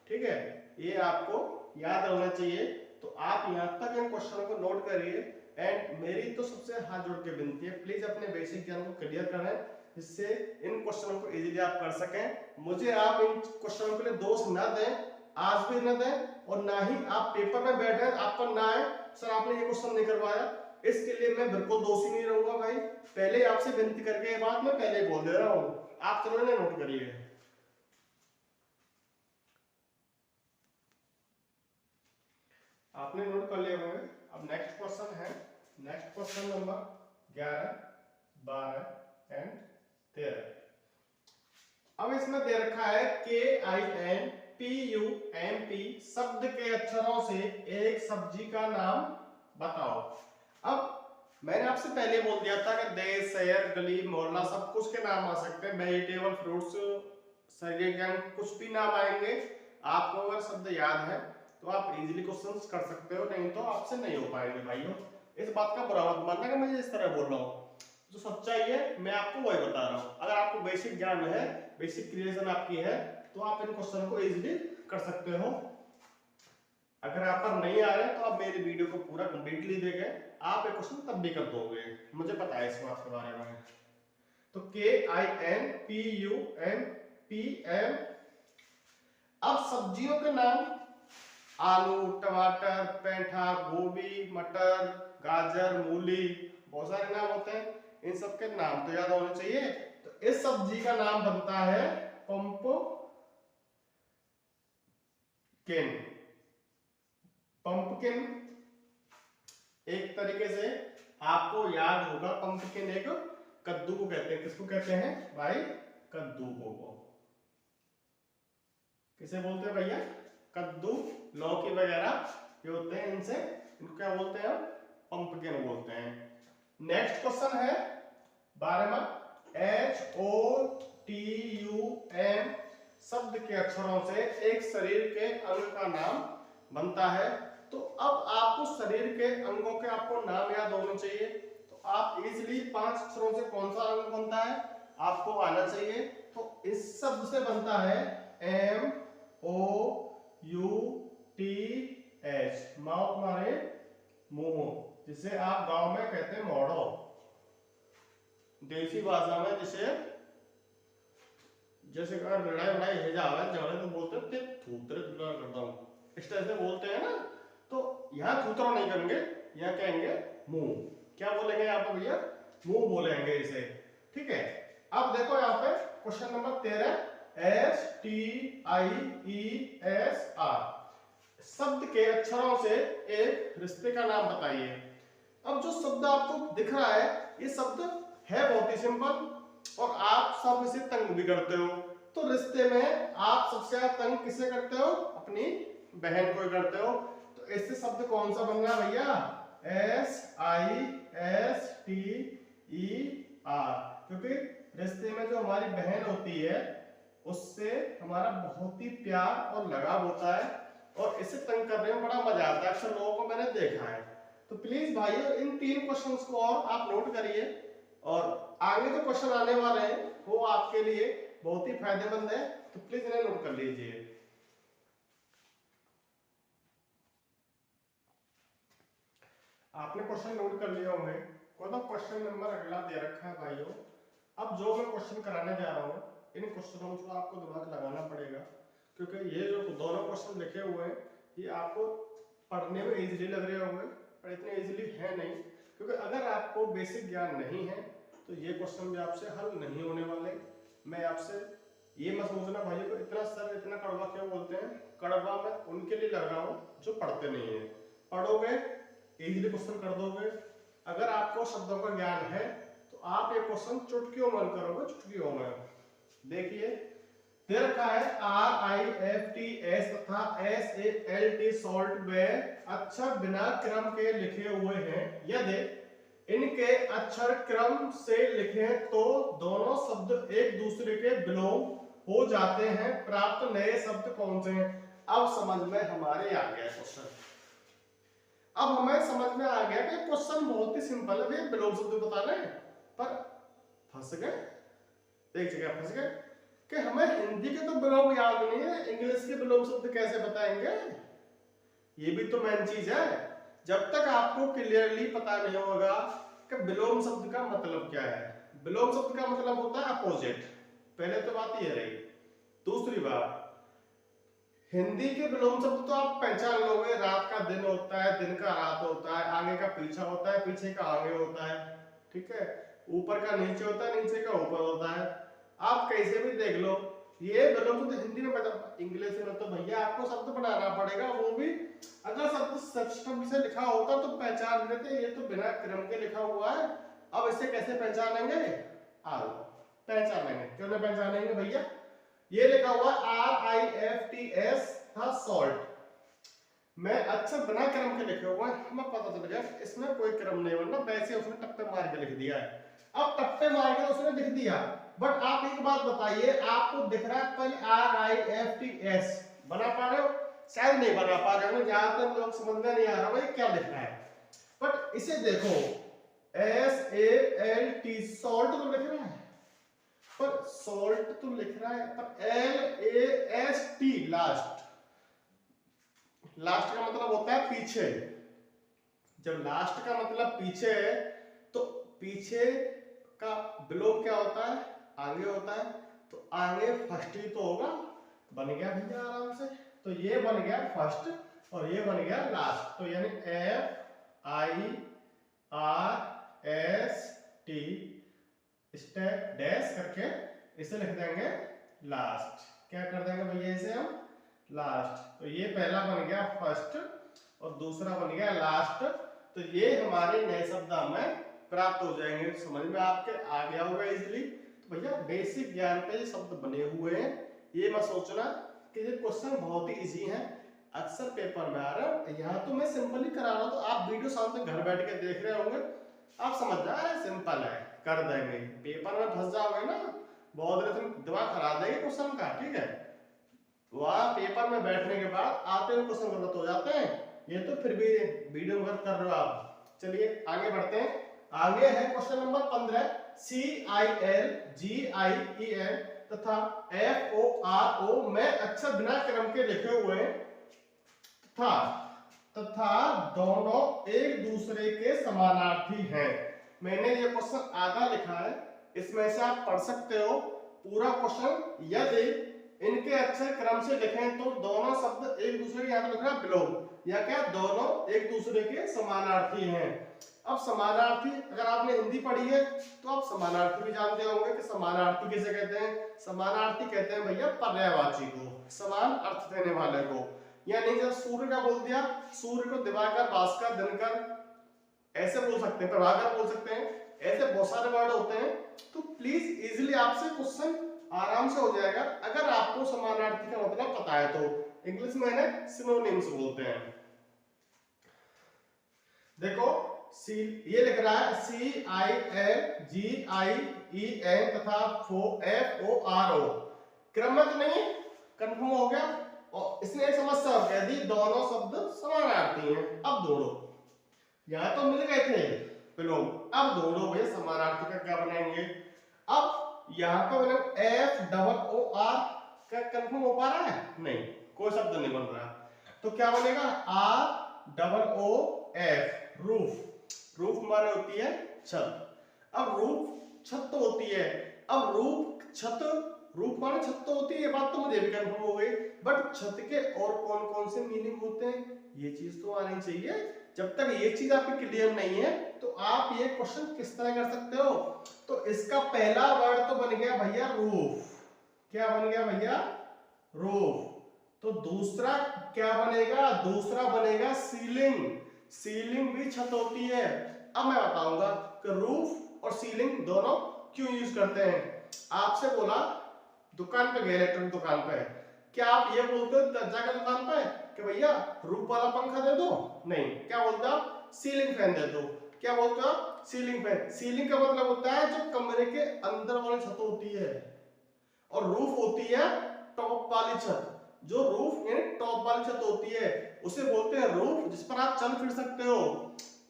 ठीक है, ये आपको याद होना चाहिए। तो आप यहां तक इन क्वेश्चनों को नोट करिए। एंड मेरी तो सबसे हाथ जोड़ के विनती है, प्लीज अपने बेसिक ज्ञान को क्लियर करें, जिससे इन क्वेश्चनों को इजीली आप कर सकें। मुझे आप इन क्वेश्चनों के लिए दोष ना दें, आज भी न दें, और ना ही आप पेपर में बैठे आपको ना आए सर आपने ये क्वेश्चन नहीं करवाया, इसके लिए मैं बिल्कुल दोषी नहीं रहूंगा भाई। पहले आपसे विनती करके ये बात मैं पहले बोल दे रहा हूं, आप चलो ने नोट करिए। आपने नोट कर लिए होंगे। अब नेक्स्ट क्वेश्चन है, नेक्स्ट क्वेश्चन नंबर 11, 12 एंड 13। अब इसमें दे रखा है KINPUMP शब्द के अक्षरों से एक सब्जी का नाम बताओ। अब मैंने आपसे पहले बोल दिया था कि देश, शहर, गली, मोहल्ला सब कुछ के नाम आ सकते हैं, वेजिटेबल, फ्रूट्स, शरीर के कुछ भी नाम आएंगे। आपको अगर शब्द याद है तो आप इजीली क्वेश्चंस कर सकते हो, नहीं तो आपसे नहीं हो पाएंगे भाइयों। इस बात का बुरा मत मानना कि मैं इस तरह बोल रहा हूँ, जो सच्चाई है मैं आपको वही बता रहा हूँ। अगर आपको बेसिक ज्ञान है, बेसिक क्रिएशन आपकी है, तो आप इन क्वेश्चन को इजीली कर सकते हो। अगर आप पर नहीं आ रहे तो आप मेरी वीडियो को पूरा कंप्लीटली देखें, आप एक क्वेश्चन तब भी कर दोगे, मुझे पता है इस बात के बारे में। तो KINPUMPM। अब सब्जियों के नाम आलू, टमाटर, पेंठा, गोभी, मटर, गाजर, मूली, बहुत सारे नाम होते हैं, इन सब के नाम तो याद होने चाहिए। तो इस सब्जी का नाम बनता है पंपकिन। पंपकिन एक तरीके से आपको याद होगा, पंपकिन एक कद्दू को कहते हैं। किसको कहते हैं भाई? कद्दू को। किसे बोलते हैं भैया? कद्दू, लौकी वगैरह ये होते हैं, इनसे इनको क्या बोलते हैं? पंपकिन बोलते हैं। नेक्स्ट क्वेश्चन है 12वां, HOTUM शब्द के अक्षरों से एक शरीर के अंग का नाम बनता है। तो अब आपको शरीर के अंगों के आपको नाम याद होने चाहिए। तो आप इजीली 5 अक्षरों से कौन सा अंग बनता है आपको आना चाहिए। तो इस शब्द से बनता है MOUTH, माउथ माने मोमो, जिसे आप गांव में कहते हैं मोड़ो, देसी भाषा में जिसे जैसे अगर लड़ाई वड़ाई है जावे झगड़े तो बोलते हैं थूतरे थूतरा करता हूँ, इस तरह से बोलते हैं ना। तो यहाँ थूतरा नहीं करेंगे, यहाँ कहेंगे मुंह। क्या बोलेंगे यहाँ पे भैया? मुंह बोलेंगे इसे, ठीक है। अब देखो यहाँ पे क्वेश्चन नंबर 13, STIESR शब्द के अक्षरों से एक रिश्ते का नाम बताइए। अब जो शब्द आपको दिख रहा है ये शब्द है बहुत ही सिंपल, और आप सब इसे तंग भी करते हो। तो रिश्ते में आप सबसे ज्यादा तंग किसे करते हो? अपनी बहन को करते हो। तो इससे शब्द कौन सा बन रहा है भैया? SISTER, क्योंकि रिश्ते में जो हमारी बहन होती है उससे हमारा बहुत ही प्यार और लगाव होता है और इसे तंग करने में बड़ा मजा आता है, अक्सर लोगों को मैंने देखा है। तो प्लीज भाइयों इन 3 क्वेश्चंस को और आप नोट करिए और आगे जो क्वेश्चन आने वाले हैं वो आपके लिए बहुत ही फायदेमंद है, तो प्लीज इन्हें नोट कर लीजिए। आपने क्वेश्चन नोट कर लिए होंगे। तो क्वेश्चन नंबर अगला दे रखा है भाइयों। अब जो मैं क्वेश्चन कराने जा रहा हूँ इन क्वेश्चनों को आपको दिमाग लगाना पड़ेगा, क्योंकि ये जो दोनों क्वेश्चन लिखे हुए हैं ये आपको पढ़ने में इजीली लग रहे होंगे पर इतने इजीली है नहीं, क्योंकि अगर आपको बेसिक ज्ञान नहीं है तो ये क्वेश्चन भी आपसे हल नहीं होने वाले। मैं आपसे ये मत सोचना भाई को इतना सर इतना कड़वा क्यों बोलते हैं, कड़वा मैं उनके लिए लग रहा हूँ जो पढ़ते नहीं है। पढ़ोगे इजीली क्वेश्चन कर दोगे। अगर आपको शब्दों का ज्ञान है तो आप ये क्वेश्चन चुटकियों में करोगे, चुटकियों में। देखिए दे रखा है RIFTS तथा SALT सॉल्ट में अक्षर बिना क्रम के लिखे हुए हैं। यदि इनके अक्षर क्रम से लिखे तो दोनों शब्द एक दूसरे के विलोम हो जाते हैं। प्राप्त नए शब्द कौन से हैं? अब समझ में हमारे आ गया क्वेश्चन। अब हमें समझ में आ गया कि क्वेश्चन बहुत ही सिंपल है, विलोम शब्द बताना है, पर फंस गए, एक जगह फंस गए कि हमें हिंदी के तो विलोम याद नहीं है, इंग्लिश के विलोम शब्द कैसे बताएंगे? ये भी तो मेन चीज है। जब तक आपको क्लियरली पता नहीं होगा कि विलोम शब्द का मतलब क्या है। विलोम शब्द का मतलब होता है अपोजिट, पहले तो बात ये रही। दूसरी बात, हिंदी के विलोम शब्द तो आप पहचान लोगे, रात का दिन होता है, दिन का रात होता है, आगे का पीछा होता है, पीछे का आगे होता है, ठीक है, ऊपर का नीचे होता है, नीचे का ऊपर होता है। आप कैसे भी देख लो ये विलोम शब्द हिंदी में बता, इंग्लिश में तो भैया आपको शब्द बनाना पड़ेगा, वो भी अगर शब्द सिस्टम से लिखा होता तो पहचान लेते, ये तो बिना क्रम के लिखा हुआ है। अब इसे कैसे पहचानेंगे? आओ पहचानेंगे। क्यों नहीं पहचानेंगे भैया? ये लिखा हुआ RIFTS था सॉल्ट में अक्षर बिना क्रम के लिखे हुए हैं, हमें पता चल गया इसमें कोई क्रम नहीं, वरना वैसे उसने टप्पे मार के लिख दिया है। अब टप्पे मार के उसने लिख दिया, बट आप एक बात बताइए, आपको दिख रहा है पहले RIFTS बना पा रहे हो? शायद नहीं बना पा रहे हो, ज्यादातर लोग समझ में नहीं आ रहा भाई क्या लिखना है। बट इसे देखो SALT सॉल्ट तो लिख रहा है, पर सॉल्ट तो लिख रहा है, पर LAST लास्ट, लास्ट का मतलब होता है पीछे। जब लास्ट का मतलब पीछे है तो पीछे का विलोम क्या होता है? आगे होता है, तो आगे फर्स्ट ही तो होगा। बन गया भैया आराम से, तो ये बन गया फर्स्ट और ये बन गया लास्ट, तो यानी FIRST स्टेप डैश करके इसे लिख देंगे लास्ट। क्या कर देंगे भैया इसे हम? लास्ट। तो ये पहला बन गया फर्स्ट और दूसरा बन गया लास्ट, तो ये हमारे नए शब्द हमें प्राप्त हो जाएंगे। समझ में आपके आ गया होगा इजीली। तो भैया बेसिक ज्ञान पे ये शब्द बने हुए हैं, ये मत सोचना कि ये क्वेश्चन बहुत ही इजी है, अक्सर पेपर में आ रहा है। यहाँ तो मैं सिंपल ही करा रहा हूँ, तो आप वीडियो सामने घर बैठ के देख रहे होंगे, आप समझ जाए सिंपल है, कर देंगे। पेपर में फंस जाओगे ना, बहुत देर तुम दिमाग खराब देंगे क्वेश्चन का, ठीक है। वहां पेपर में बैठने के बाद आते हुए क्वेश्चन गलत हो जाते हैं, ये तो फिर भी वीडियो में कर रहे हो आप। चलिए आगे बढ़ते हैं। आगे है क्वेश्चन नंबर 15, CILGIEN तथा FORO में अक्षर बिना क्रम के लिखे हुए तथा दोनों एक दूसरे के समानार्थी हैं। मैंने ये क्वेश्चन आधा लिखा है, इसमें से आप पढ़ सकते हो पूरा क्वेश्चन। यदि इनके अक्षर क्रम से लिखें तो दोनों शब्द एक दूसरे के, यहाँ लिख रहा है विलोम, या क्या दोनों एक दूसरे के समानार्थी हैं। अब समानार्थी अगर आपने हिंदी पढ़ी है तो आप समानार्थी भी जानते होंगे कि समानार्थी किसे कहते हैं। समानार्थी कहते हैं भैया पर्यायवाची को, समान अर्थ देने वाले को। यानी जब सूर्य का बोल दिया, सूर्य को दिवाकर, भास्कर, दिनकर ऐसे बोल सकते हैं, प्रभाकर बोल सकते हैं, ऐसे बहुत सारे वर्ड होते हैं। तो प्लीज इजीली आपसे क्वेश्चन आराम से हो जाएगा अगर आपको समानार्थी का मतलब पता है तो। इंग्लिश में इन्हें सिनोनिम्स बोलते हैं। देखो ये लिख रहा है CILGIEN तथा FORO, क्रम में तो नहीं, कंफर्म हो गया। और इसने एक समस्या और कह दी, दोनों शब्द समानार्थी हैं। अब ढूंढो, यहाँ तो मिल गए थे विलोम, अब ढूंढो भैया समानार्थी का क्या बनाएंगे। अब यहाँ पे बने एफ डबल ओ आर, क्या कंफर्म हो पा रहा है? नहीं, कोई शब्द नहीं बन रहा। तो क्या बनेगा? R double O F, roof. Roof माने होती है छत। अब रूफ छत तो होती है, अब रूफ छत, रूफ माने छत तो होती है, ये बात तो मुझे भी कंफर्म हो गई। बट छत के और कौन कौन से मीनिंग होते हैं, ये चीज तो आनी चाहिए। जब तक ये चीज आपकी क्लियर नहीं है तो आप ये क्वेश्चन किस तरह कर सकते हो। तो इसका पहला वर्ड तो बन गया भैया रूफ। क्या बन गया भैया? रूफ। तो दूसरा क्या बनेगा? दूसरा बनेगा सीलिंग। सीलिंग भी छत होती है। अब मैं बताऊंगा कि रूफ और सीलिंग दोनों क्यों यूज करते हैं। आपसे बोला दुकान पे गए, इलेक्ट्रॉनिक दुकान पे, क्या आप ये बोलते हो जाकर दुकान पे कि भैया रूफ वाला पंखा दे दो? नहीं, क्या बोलते हो आप? सीलिंग फैन दे दो। क्या बोलते हो आप? Ceiling fan. सीलिंग का मतलब होता है जो कमरे के अंदर वाली छत होती है, और रूफ होती है टॉप वाली छत। जो रूफ यानी टॉप वाली छत होती है उसे बोलते हैं रूफ, जिस पर आप चल फिर सकते हो।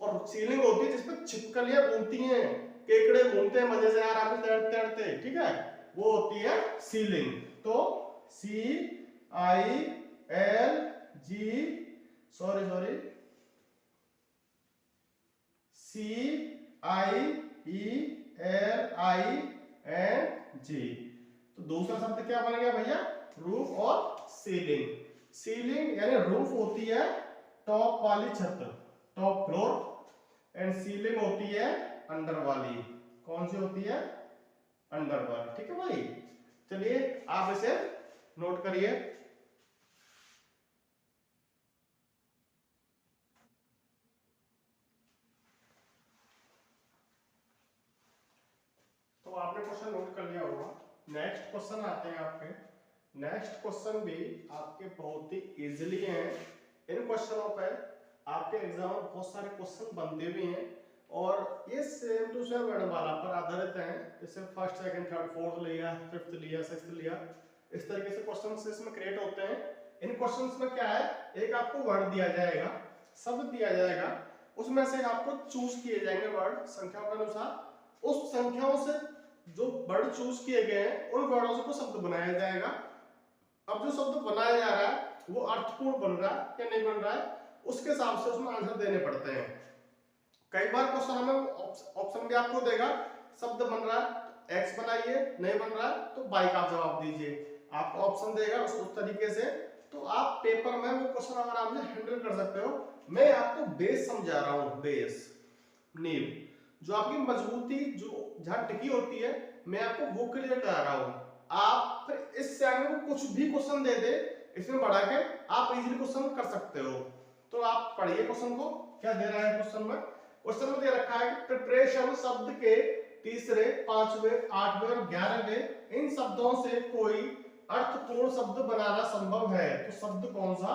और सीलिंग होती है जिस पर छिपकलियां घूमती हैं, केकड़े घूमते हैं मजे से आराम से तैरते तैरते, ठीक है, वो होती है सीलिंग। तो C I L G, sorry C I E L I N G. तो दूसरा शब्द क्या बन गया भैया? रूफ और सीलिंग। सीलिंग यानी रूफ होती है टॉप वाली छत, टॉप फ्लोर, एंड सीलिंग होती है अंडर वाली। कौन सी होती है? अंडर वाली। ठीक है भाई, चलिए आप इसे नोट करिए। तो आपने क्वेश्चन नोट कर लिया होगा। नेक्स्ट क्वेश्चन आते हैं आपके। नेक्स्ट क्वेश्चन भी आपके बहुत ही इजीली हैं। इन क्वेश्चनों पे आपके एग्जाम में बहुत सारे क्वेश्चन बनते भी हैं, और ये सेम टू सेम वर्णमाला पर आधारित हैं। जैसे फर्स्ट, सेकंड, थर्ड, फोर्थ लिया, फिफ्थ लिया, सिक्स्थ लिया, इस तरीके से क्वेश्चंस इसमें क्रिएट होते हैं। इन क्वेश्चंस में क्या है, एक आपको वर्ड दिया जाएगा, शब्द दिया जाएगा, उसमें से आपको चूज किए जाएंगे वर्ड संख्याओं के अनुसार। उस संख्याओं से जो वर्ड चूज किए गए हैं उन वर्डों से कुछ शब्द बनाया जाएगा। अब जो शब्द बनाया जा रहा है वो अर्थपूर्ण बन रहा है या नहीं बन रहा है, उसके हिसाब से उसमें आंसर देने पड़ते हैं। कई बार क्वेश्चन हमें ऑप्शन भी आपको देगा, शब्द बन रहा है एक्स बनाइए, नहीं बन रहा है तो वाई का जवाब दीजिए, आपको ऑप्शन देगा उस तरीके से। तो आप पेपर में वो क्वेश्चन आराम से हैंडल कर सकते हो। मैं आपको बेस समझा रहा हूँ, बेस, नींव, जो आपकी मजबूती जो जहां टिकी होती है, मैं आपको वो क्लियर करा रहा हूँ। आप फिर इस चैनल में कुछ भी क्वेश्चन दे दे, इसमें बढ़ा के आप इजीली क्वेश्चन कर सकते हो। तो आप पढ़िए क्वेश्चन को, क्या दे रहा है क्वेश्चन में। क्वेश्चन में दे रखा है कि प्रिपरेशन शब्द के तीसरे, पांचवें, आठवें और 11वें इन शब्दों से कोई अर्थपूर्ण शब्द बनाना संभव है, तो शब्द कौन सा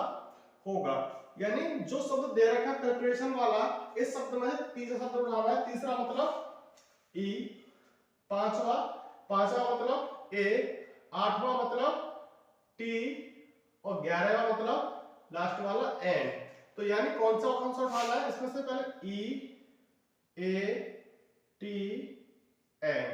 होगा। यानी जो शब्द दे रखा है प्रिपरेशन वाला, इस शब्द में तीसरा शब्द बनाना है। तीसरा मतलब ई, पांचवा मतलब ए, आठवां मतलब टी, और 11वां मतलब लास्ट वाला एन। तो यानी कौन सा उठाना है इसमें से, पहले ई, ए, टी, एन।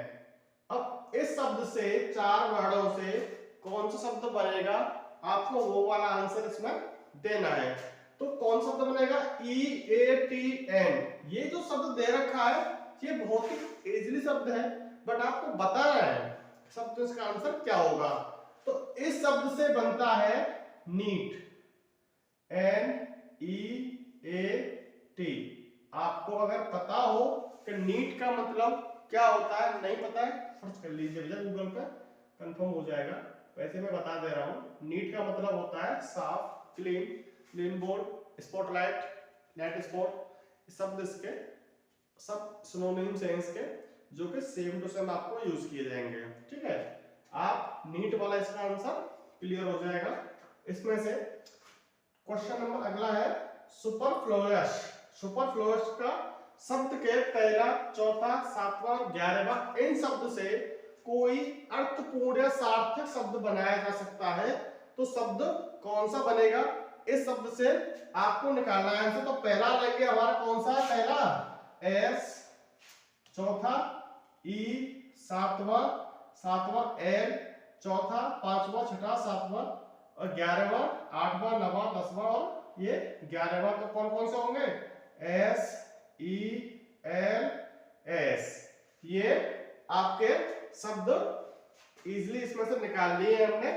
अब इस शब्द से, चार वर्डों से कौन सा शब्द बनेगा, आपको वो वाला आंसर इसमें देना है। तो कौन शब्द बनेगा? ई ए टी एन। ये जो शब्द दे रखा है ये बहुत ही इजीली शब्द है, बट आपको बताना है शब्द इसका आंसर क्या होगा। तो इस शब्द से बनता है neat, N E A T. आपको अगर पता हो कि नीट का मतलब क्या होता है, नहीं पता है, सर्च कर लीजिए भैया गूगल पे, कंफर्म हो जाएगा। वैसे मैं बता दे रहा हूं, नीट का मतलब होता है साफ, clean, clean board, spotlight, light spot, शब्द इसके सब सिनोनिम्स हैं इसके, जो कि सेम टू सेम आपको यूज किए जाएंगे। ठीक है, आप नीट वाला इसका आंसर क्लियर हो जाएगा। इसमें से क्वेश्चन नंबर अगला है सुपरफ्लुअस। सुपरफ्लुअस का शब्द के पहला, चौथा, सातवां, 11वां इन शब्द से कोई अर्थपूर्ण या सार्थक शब्द बनाया जा सकता है तो शब्द कौन सा बनेगा, इस शब्द से आपको निकालना है आंसर। तो पहला लेंगे हमारा कौन सा है, पहला एस, चौथा ई, सातवां एल, चौथा, पांचवा, छठा, सातवां और 11वां, 8वां, 9वां, 10वां और ये 11वां। तो कौन कौन से होंगे, एस, ई, एल, एस। ये आपके शब्द इजीली इसमें से निकाल लिए हैं हमने।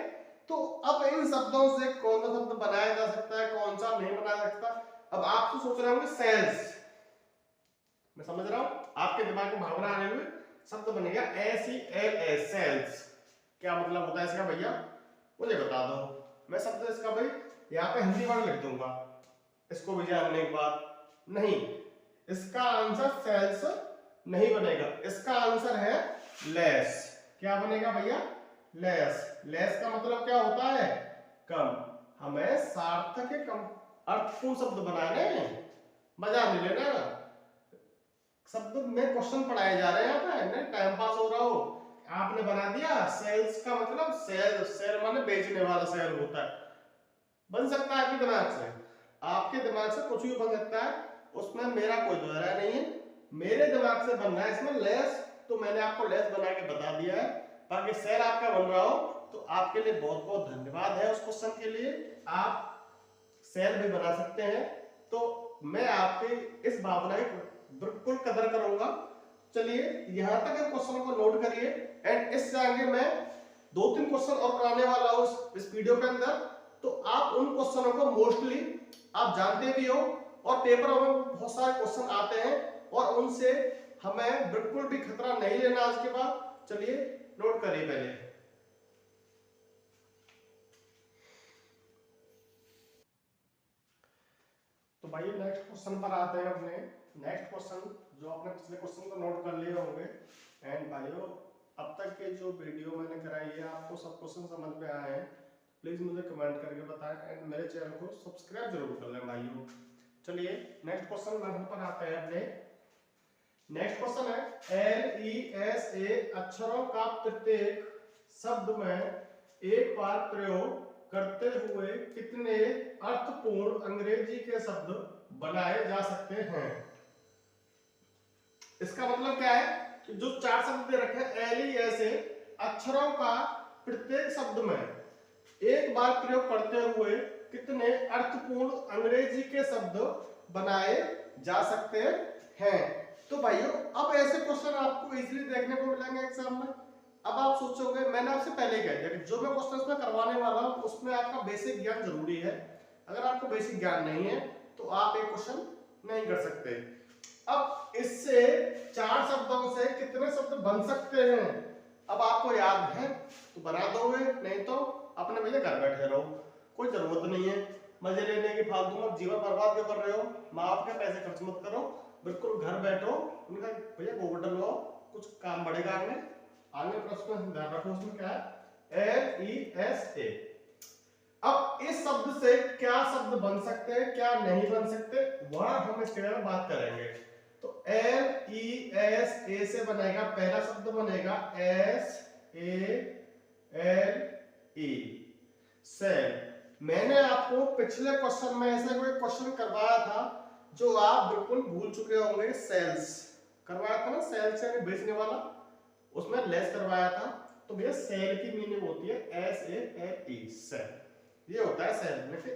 तो अब इन शब्दों से कौन सा शब्द बनाया जा सकता है, कौन सा नहीं बनाया जा सकता। अब आप तो सोच रहे होंगे सेल्स, मैं समझ रहा हूं आपके दिमाग में भावना आने हुए शब्द बनेगा SELS, सेल्स। क्या मतलब होता है इसका भैया, मुझे बता दो। मैं शब्द इसका भाई यहाँ पे हिंदी वर्ड लिख दूंगा, इसको भी जानने के बाद। नहीं, इसका आंसर सेल्स नहीं बनेगा, इसका आंसर है लेस। क्या बनेगा भैया, लेस। लेस का मतलब क्या होता है, कम। हमें सार्थक के कम अर्थपूर्ण शब्द बनाने हैं, मजा नहीं लेना। शब्द में क्वेश्चन पढ़ाए जा रहे हैं यहाँ पे, टाइम पास हो रहा हो। आपने बना दिया सेल्स का मतलब सेल, सेल माने बेचने वाला सेल होता है। बन सकता है आपके दिमाग से, आपके दिमाग से कुछ भी बन सकता है, उसमें मेरा कोई दोहरा नहीं है। मेरे दिमाग से बन रहा है इसमें लेस, तो मैंने आपको लेस बना के बता दिया है। बाकी सेल आपका बन रहा हो तो आपके लिए बहुत बहुत धन्यवाद है उस क्वेश्चन के लिए, आप सेल भी बना सकते हैं। तो मैं आपकी इस भावना की बिल्कुल कदर करूंगा। चलिए यहां तक इस क्वेश्चन को नोट करिए, एंड इससे आगे मैं 2-3 क्वेश्चन और कराने वाला हूं इस वीडियो के अंदर। तो आप उन क्वेश्चनों को मोस्टली आप जानते भी हो, और पेपर में बहुत सारे क्वेश्चन आते हैं और उनसे हमें बिल्कुल भी खतरा नहीं लेना आज के बाद। चलिए नोट करिए पहले। तो भाई नेक्स्ट क्वेश्चन पर आते हैं अपने। नेक्स्ट क्वेश्चन जो आपने पिछले क्वेश्चन को नोट कर लिए होंगे, एंड भाइयों अब तक के जो वीडियो मैंने कराई है आपको सब क्वेश्चन समझ में आए हैं, प्लीज मुझे कमेंट करके बताएं, एंड मेरे चैनल को सब्सक्राइब जरूर कर लें भाइयों। चलिए नेक्स्ट क्वेश्चन नंबर पर आते हैं अपने। नेक्स्ट क्वेश्चन है LESA अक्षरों का प्रत्येक शब्द में एक बार प्रयोग करते हुए कितने अर्थपूर्ण अंग्रेजी के शब्द बनाए जा सकते हैं। इसका मतलब क्या है कि जो 4 शब्द दे रखे हैं LESA अक्षरों का प्रत्येक शब्द में एक बार प्रयोग करते हुए कितने अर्थपूर्ण अंग्रेजी के शब्द बनाए जा सकते हैं। तो भाइयों अब ऐसे क्वेश्चन आपको इजीली देखने को मिलेंगे एग्जाम में। अब आप सोचोगे, मैंने आपसे पहले कह दिया कि जो मैं क्वेश्चंस में करवाने वाला हूं उसमें आपका बेसिक ज्ञान जरूरी है। अगर आपको बेसिक ज्ञान नहीं है तो आप एक क्वेश्चन नहीं कर सकते। अब इससे 4 शब्दों से कितने शब्द बन सकते हैं, अब आपको याद है तो बना दोगे, नहीं तो अपने भैया घर बैठे रहो, कोई जरूरत नहीं है मजे लेने की, फालतू में जीवन बर्बाद क्यों कर रहे हो, माँ बाप के पैसे खर्च मत करो, बिल्कुल घर बैठो, उनका भैया गोबर डलवाओ, कुछ काम बढ़ेगा आगे प्रश्न ध्यान रखो उसमें क्या है, LESA। अब इस शब्द से क्या शब्द बन सकते हैं क्या नहीं बन सकते वह हम इसके बारे में बात करेंगे। तो LESA से बनेगा, पहला शब्द बनेगा SALE, सेल। मैंने आपको पिछले क्वेश्चन में ऐसे कोई क्वेश्चन करवाया था जो आप बिल्कुल भूल चुके होंगे, सेल्स करवाया था ना, सेल्स यानी बेचने वाला, उसमें लेस करवाया था। तो भैया सेल की मीनिंग होती है SALE, सेल, ये होता है सेल, लेकिन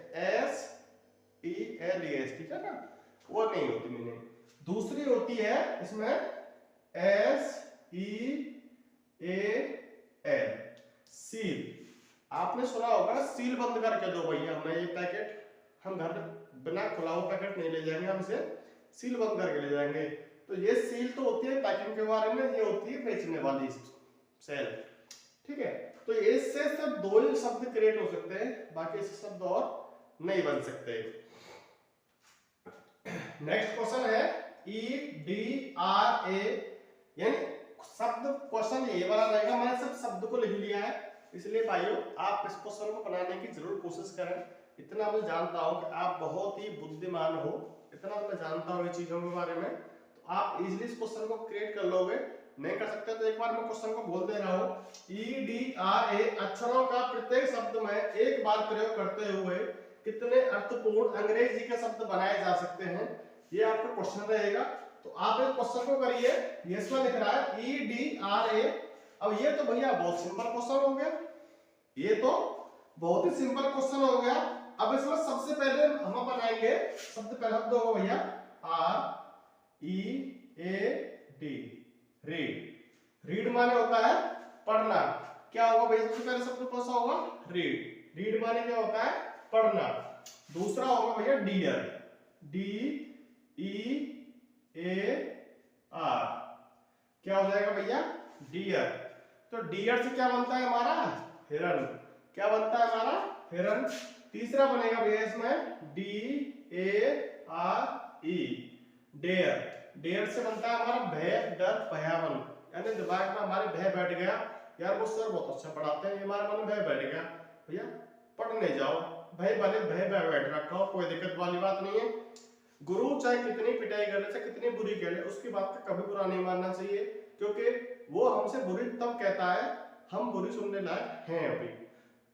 SELES, ठीक है ना, वो नहीं होती मीनिंग। दूसरी होती है इसमें SEAL, सील। आपने सुना होगा सील बंद करके दो भैया, हमें ये पैकेट, हम घर बिना खुला हुआ पैकेट नहीं ले जाएंगे, हम इसे सील बंद करके ले जाएंगे। तो ये सील तो होती है पैकिंग के बारे में, ये होती है बेचने वाली सेल, ठीक है। तो इससे सिर्फ 2 ही शब्द क्रिएट हो सकते हैं, बाकी ऐसे शब्द और नहीं बन सकते। नेक्स्ट क्वेश्चन है EDRA, यानी शब्द क्वेश्चन ये वाला रहेगा, मैंने सब शब्द को लिख लिया है, इसलिए भाइयों आप इस क्वेश्चन को बनाने की जरूर कोशिश करें। इतना मैं जानता हूं कि आप बहुत ही बुद्धिमान हो, इतना मैं जानता हूं इन चीजों के बारे में, तो आप इजीली इस क्वेश्चन को क्रिएट कर लोगे। नहीं कर सकते तो एक बार मैं क्वेश्चन को बोल दे रहा हूँ। EDRA अक्षरों का प्रत्येक शब्द में एक बार प्रयोग करते हुए कितने अर्थपूर्ण अंग्रेजी के शब्द बनाए जा सकते हैं, ये आपका क्वेश्चन रहेगा। तो आप इस क्वेश्चन को करिए। ये इसमें लिख रहा है EDRA। अब ये तो भैया बहुत सिंपल क्वेश्चन हो गया, ये तो बहुत ही सिंपल क्वेश्चन हो गया। अब इसमें सबसे पहले हम बनाएंगे, सबसे पहला शब्द होगा भैया READ, रीड। रीड माने होता है पढ़ना। क्या होगा भैया सबसे पहले शब्द कौन सा होगा? रीड। रीड माने क्या होता है? पढ़ना। दूसरा होगा भैया डियर, DEAR। क्या हो जाएगा भैया? डियर। तो डियर से क्या बनता है हमारा? हिरन। क्या बनता है हमारा? हिरन। तीसरा बनेगा भैया इसमें DARE, डेयर। डेयर से बनता है हमारा भय, डर, भयावन। यानी दिमाग में हमारे भय बैठ गया, यार वो सर बहुत अच्छा पढ़ाते हैं, हमारे मन में भय बैठ गया, भैया पढ़ने जाओ। भय भले भय बैठ रखा हो, कोई दिक्कत वाली बात नहीं है। गुरु चाहे कितनी पिटाई कर ले, चाहे कितनी बुरी कह ले, उसकी बात का कभी बुरा नहीं मानना चाहिए, क्योंकि वो हमसे बुरी तब कहता है हम बुरी सुनने लायक हैं। अभी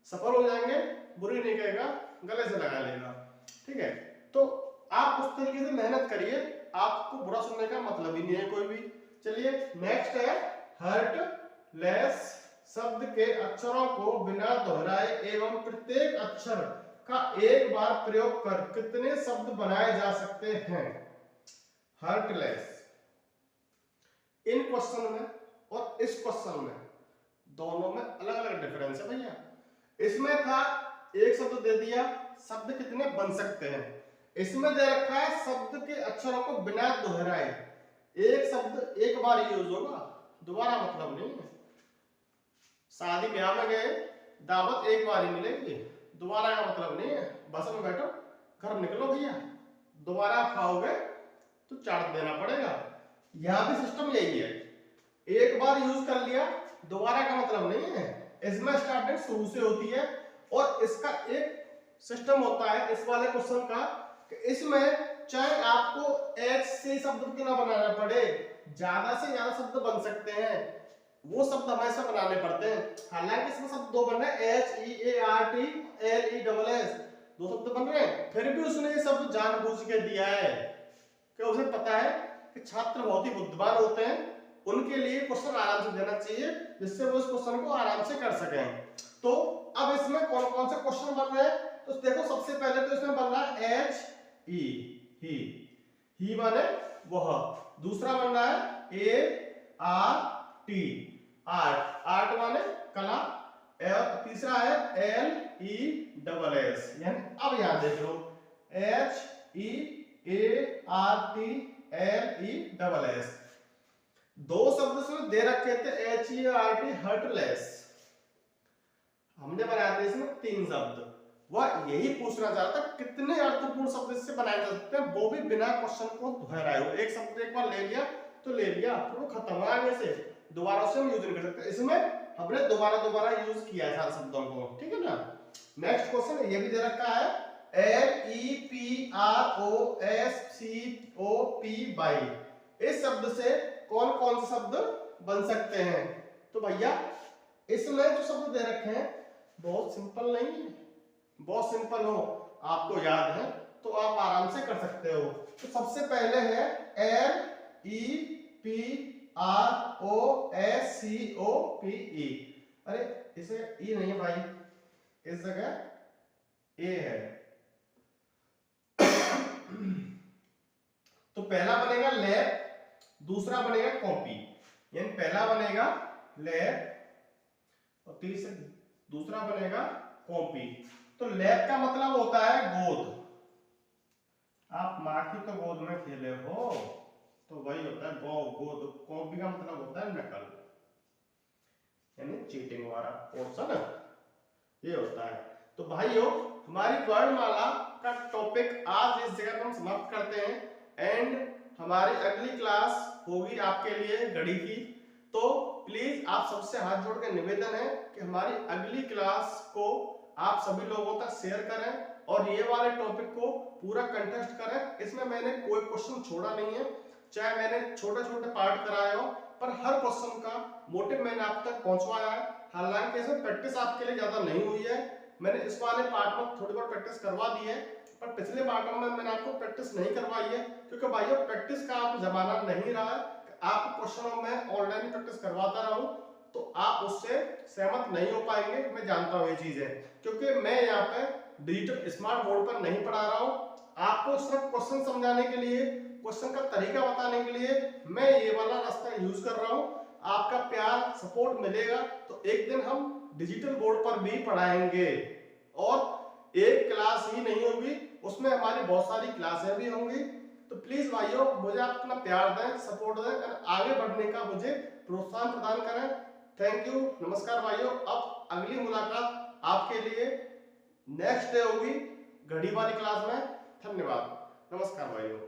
सफल हो जाएंगे, बुरी नहीं कहेगा, गले से लगा लेगा, ठीक है। तो आप उस तरीके से मेहनत करिए, आपको बुरा सुनने का मतलब ही नहीं है कोई भी। चलिए नेक्स्ट है हर्टलेस। शब्द के अक्षरों को बिना दोहराए एवं प्रत्येक अक्षर का एक बार प्रयोग कर कितने शब्द बनाए जा सकते हैं? हर्टलेस। इन क्वेश्चन में और इस क्वेश्चन में दोनों में अलग अलग डिफरेंस है भैया। इसमें था एक शब्द दे दिया, शब्द कितने बन सकते हैं। इसमें दे रखा है शब्द के अक्षरों को बिना दोहराए, एक शब्द एक बार यूज होगा, दोबारा मतलब नहीं है। शादी ब्याह में गए, दावत एक बार ही मिलेगी, दोबारा का मतलब नहीं है। बस में बैठो, घर निकलो भैया, दोबारा खाओगे तो चार्ज देना पड़ेगा। यहां भी सिस्टम यही है, एक बार यूज कर लिया, दोबारा का मतलब नहीं है। इसमें स्टार्टिंग शुरू से होती है और इसका एक सिस्टम होता है इस वाले क्वेश्चन का कि इसमें चाहे आपको एच से शब्द क्यों ना बनाना पड़े, ज्यादा से ज्यादा शब्द बन सकते हैं, वो शब्द हमेशा बनाने पड़ते हैं। हालांकि इसमें शब्द दो बन रहे हैं, HEARTLESS, दो शब्द बन रहे हैं, फिर भी उसने ये शब्द जानबूझ के दिया है कि उसे पता है कि छात्र बहुत ही बुद्धिमान होते हैं, उनके लिए क्वेश्चन आराम से देना चाहिए जिससे वो इस क्वेश्चन को आराम से कर सकें। तो अब इसमें कौन कौन से क्वेश्चन बन रहे हैं, तो देखो सबसे पहले तो इसमें बन रहा है HE, ही माने वह। दूसरा बन रहा है ART, आर्ट, आर्ट माने कला। तीसरा है LESS, यानी अब याद देख लो HEARTLESS। दो शब्द इसमें दे रखे थे HEART, हर्टलेस, हमने बनाया था इसमें तीन शब्द। वह यही पूछना चाहता कितने अर्थपूर्ण शब्द इससे बनाए जा सकते हैं, वो भी बिना क्वेश्चन को दोहराए हो। एक शब्द एक बार ले लिया तो ले लिया, फिर वो खत्म है, आगे से दोबारा से हम यूज नहीं कर सकते। इसमें हमने दोबारा यूज किया है शब्दों को, ठीक है ना। नेक्स्ट क्वेश्चन ये भी दे रखा है LEPROSCOPY। इस शब्द से कौन कौन से शब्द बन सकते हैं? तो भैया इसमें जो शब्द दे रखे हैं बहुत सिंपल नहीं है, बहुत सिंपल हो, आपको याद है तो आप आराम से कर सकते हो। तो सबसे पहले है LEPROSCOPE। अरे इसे ई नहीं है भाई, इस जगह ए है। तो पहला बनेगा लैप, दूसरा बनेगा कॉपी, यानी पहला बनेगा लैप और दूसरा बनेगा कॉपी। तो लैप का मतलब होता है गोद, आप माँ की तो गोद में खेले हो तो वही होता है गोद। कॉपी का मतलब होता है नकल, यानी चीटिंग वाला पोर्शन, ये होता है। तो भाइयों हमारी वर्णमाला का टॉपिक आज इस जगह पर हम समाप्त करते हैं एंड हमारी अगली क्लास होगी आपके लिए गणित की। तो प्लीज आप सबसे हाथ जोड़ के निवेदन है कि हमारी अगली क्लास को आप सभी लोगों तक शेयर करें और ये वाले टॉपिक को पूरा कंटेस्ट करें। इसमें मैंने कोई क्वेश्चन छोड़ा नहीं है, चाहे मैंने छोटे छोटे पार्ट कराए हो, पर हर क्वेश्चन का मोटिव मैंने आप तक पहुंचवाया है। हालांकि इसमें प्रैक्टिस आपके लिए ज्यादा नहीं हुई है, मैंने इस वाले पार्ट में थोड़ी बहुत प्रैक्टिस करवा दी है, पर पिछले पार्ट में मैंने आपको प्रैक्टिस नहीं करवाई है, क्योंकि भाइयों प्रैक्टिस का आप जमाना नहीं रहा है। आप क्वेश्चनों में ऑनलाइन प्रैक्टिस करवाता रहूं तो आप उससे सहमत नहीं हो पाएंगे, मैं जानता हूं ये चीजें, क्योंकि मैं यहाँ पे डिजिटल स्मार्ट बोर्ड पर नहीं पढ़ा रहा हूँ। आपको सिर्फ क्वेश्चन समझाने के लिए, क्वेश्चन का तरीका बताने के लिए मैं ये वाला रास्ता यूज कर रहा हूँ। आपका प्यार सपोर्ट मिलेगा तो एक दिन हम डिजिटल बोर्ड पर भी पढ़ाएंगे, और एक क्लास ही नहीं होगी, उसमें हमारी बहुत सारी क्लासें भी होंगी। तो प्लीज भाइयों मुझे आप अपना प्यार दें, सपोर्ट दें और आगे बढ़ने का मुझे प्रोत्साहन प्रदान करें। थैंक यू, नमस्कार भाइयों। अब अगली मुलाकात आपके लिए नेक्स्ट डे होगी घड़ी वाली क्लास में। धन्यवाद, नमस्कार भाइयों।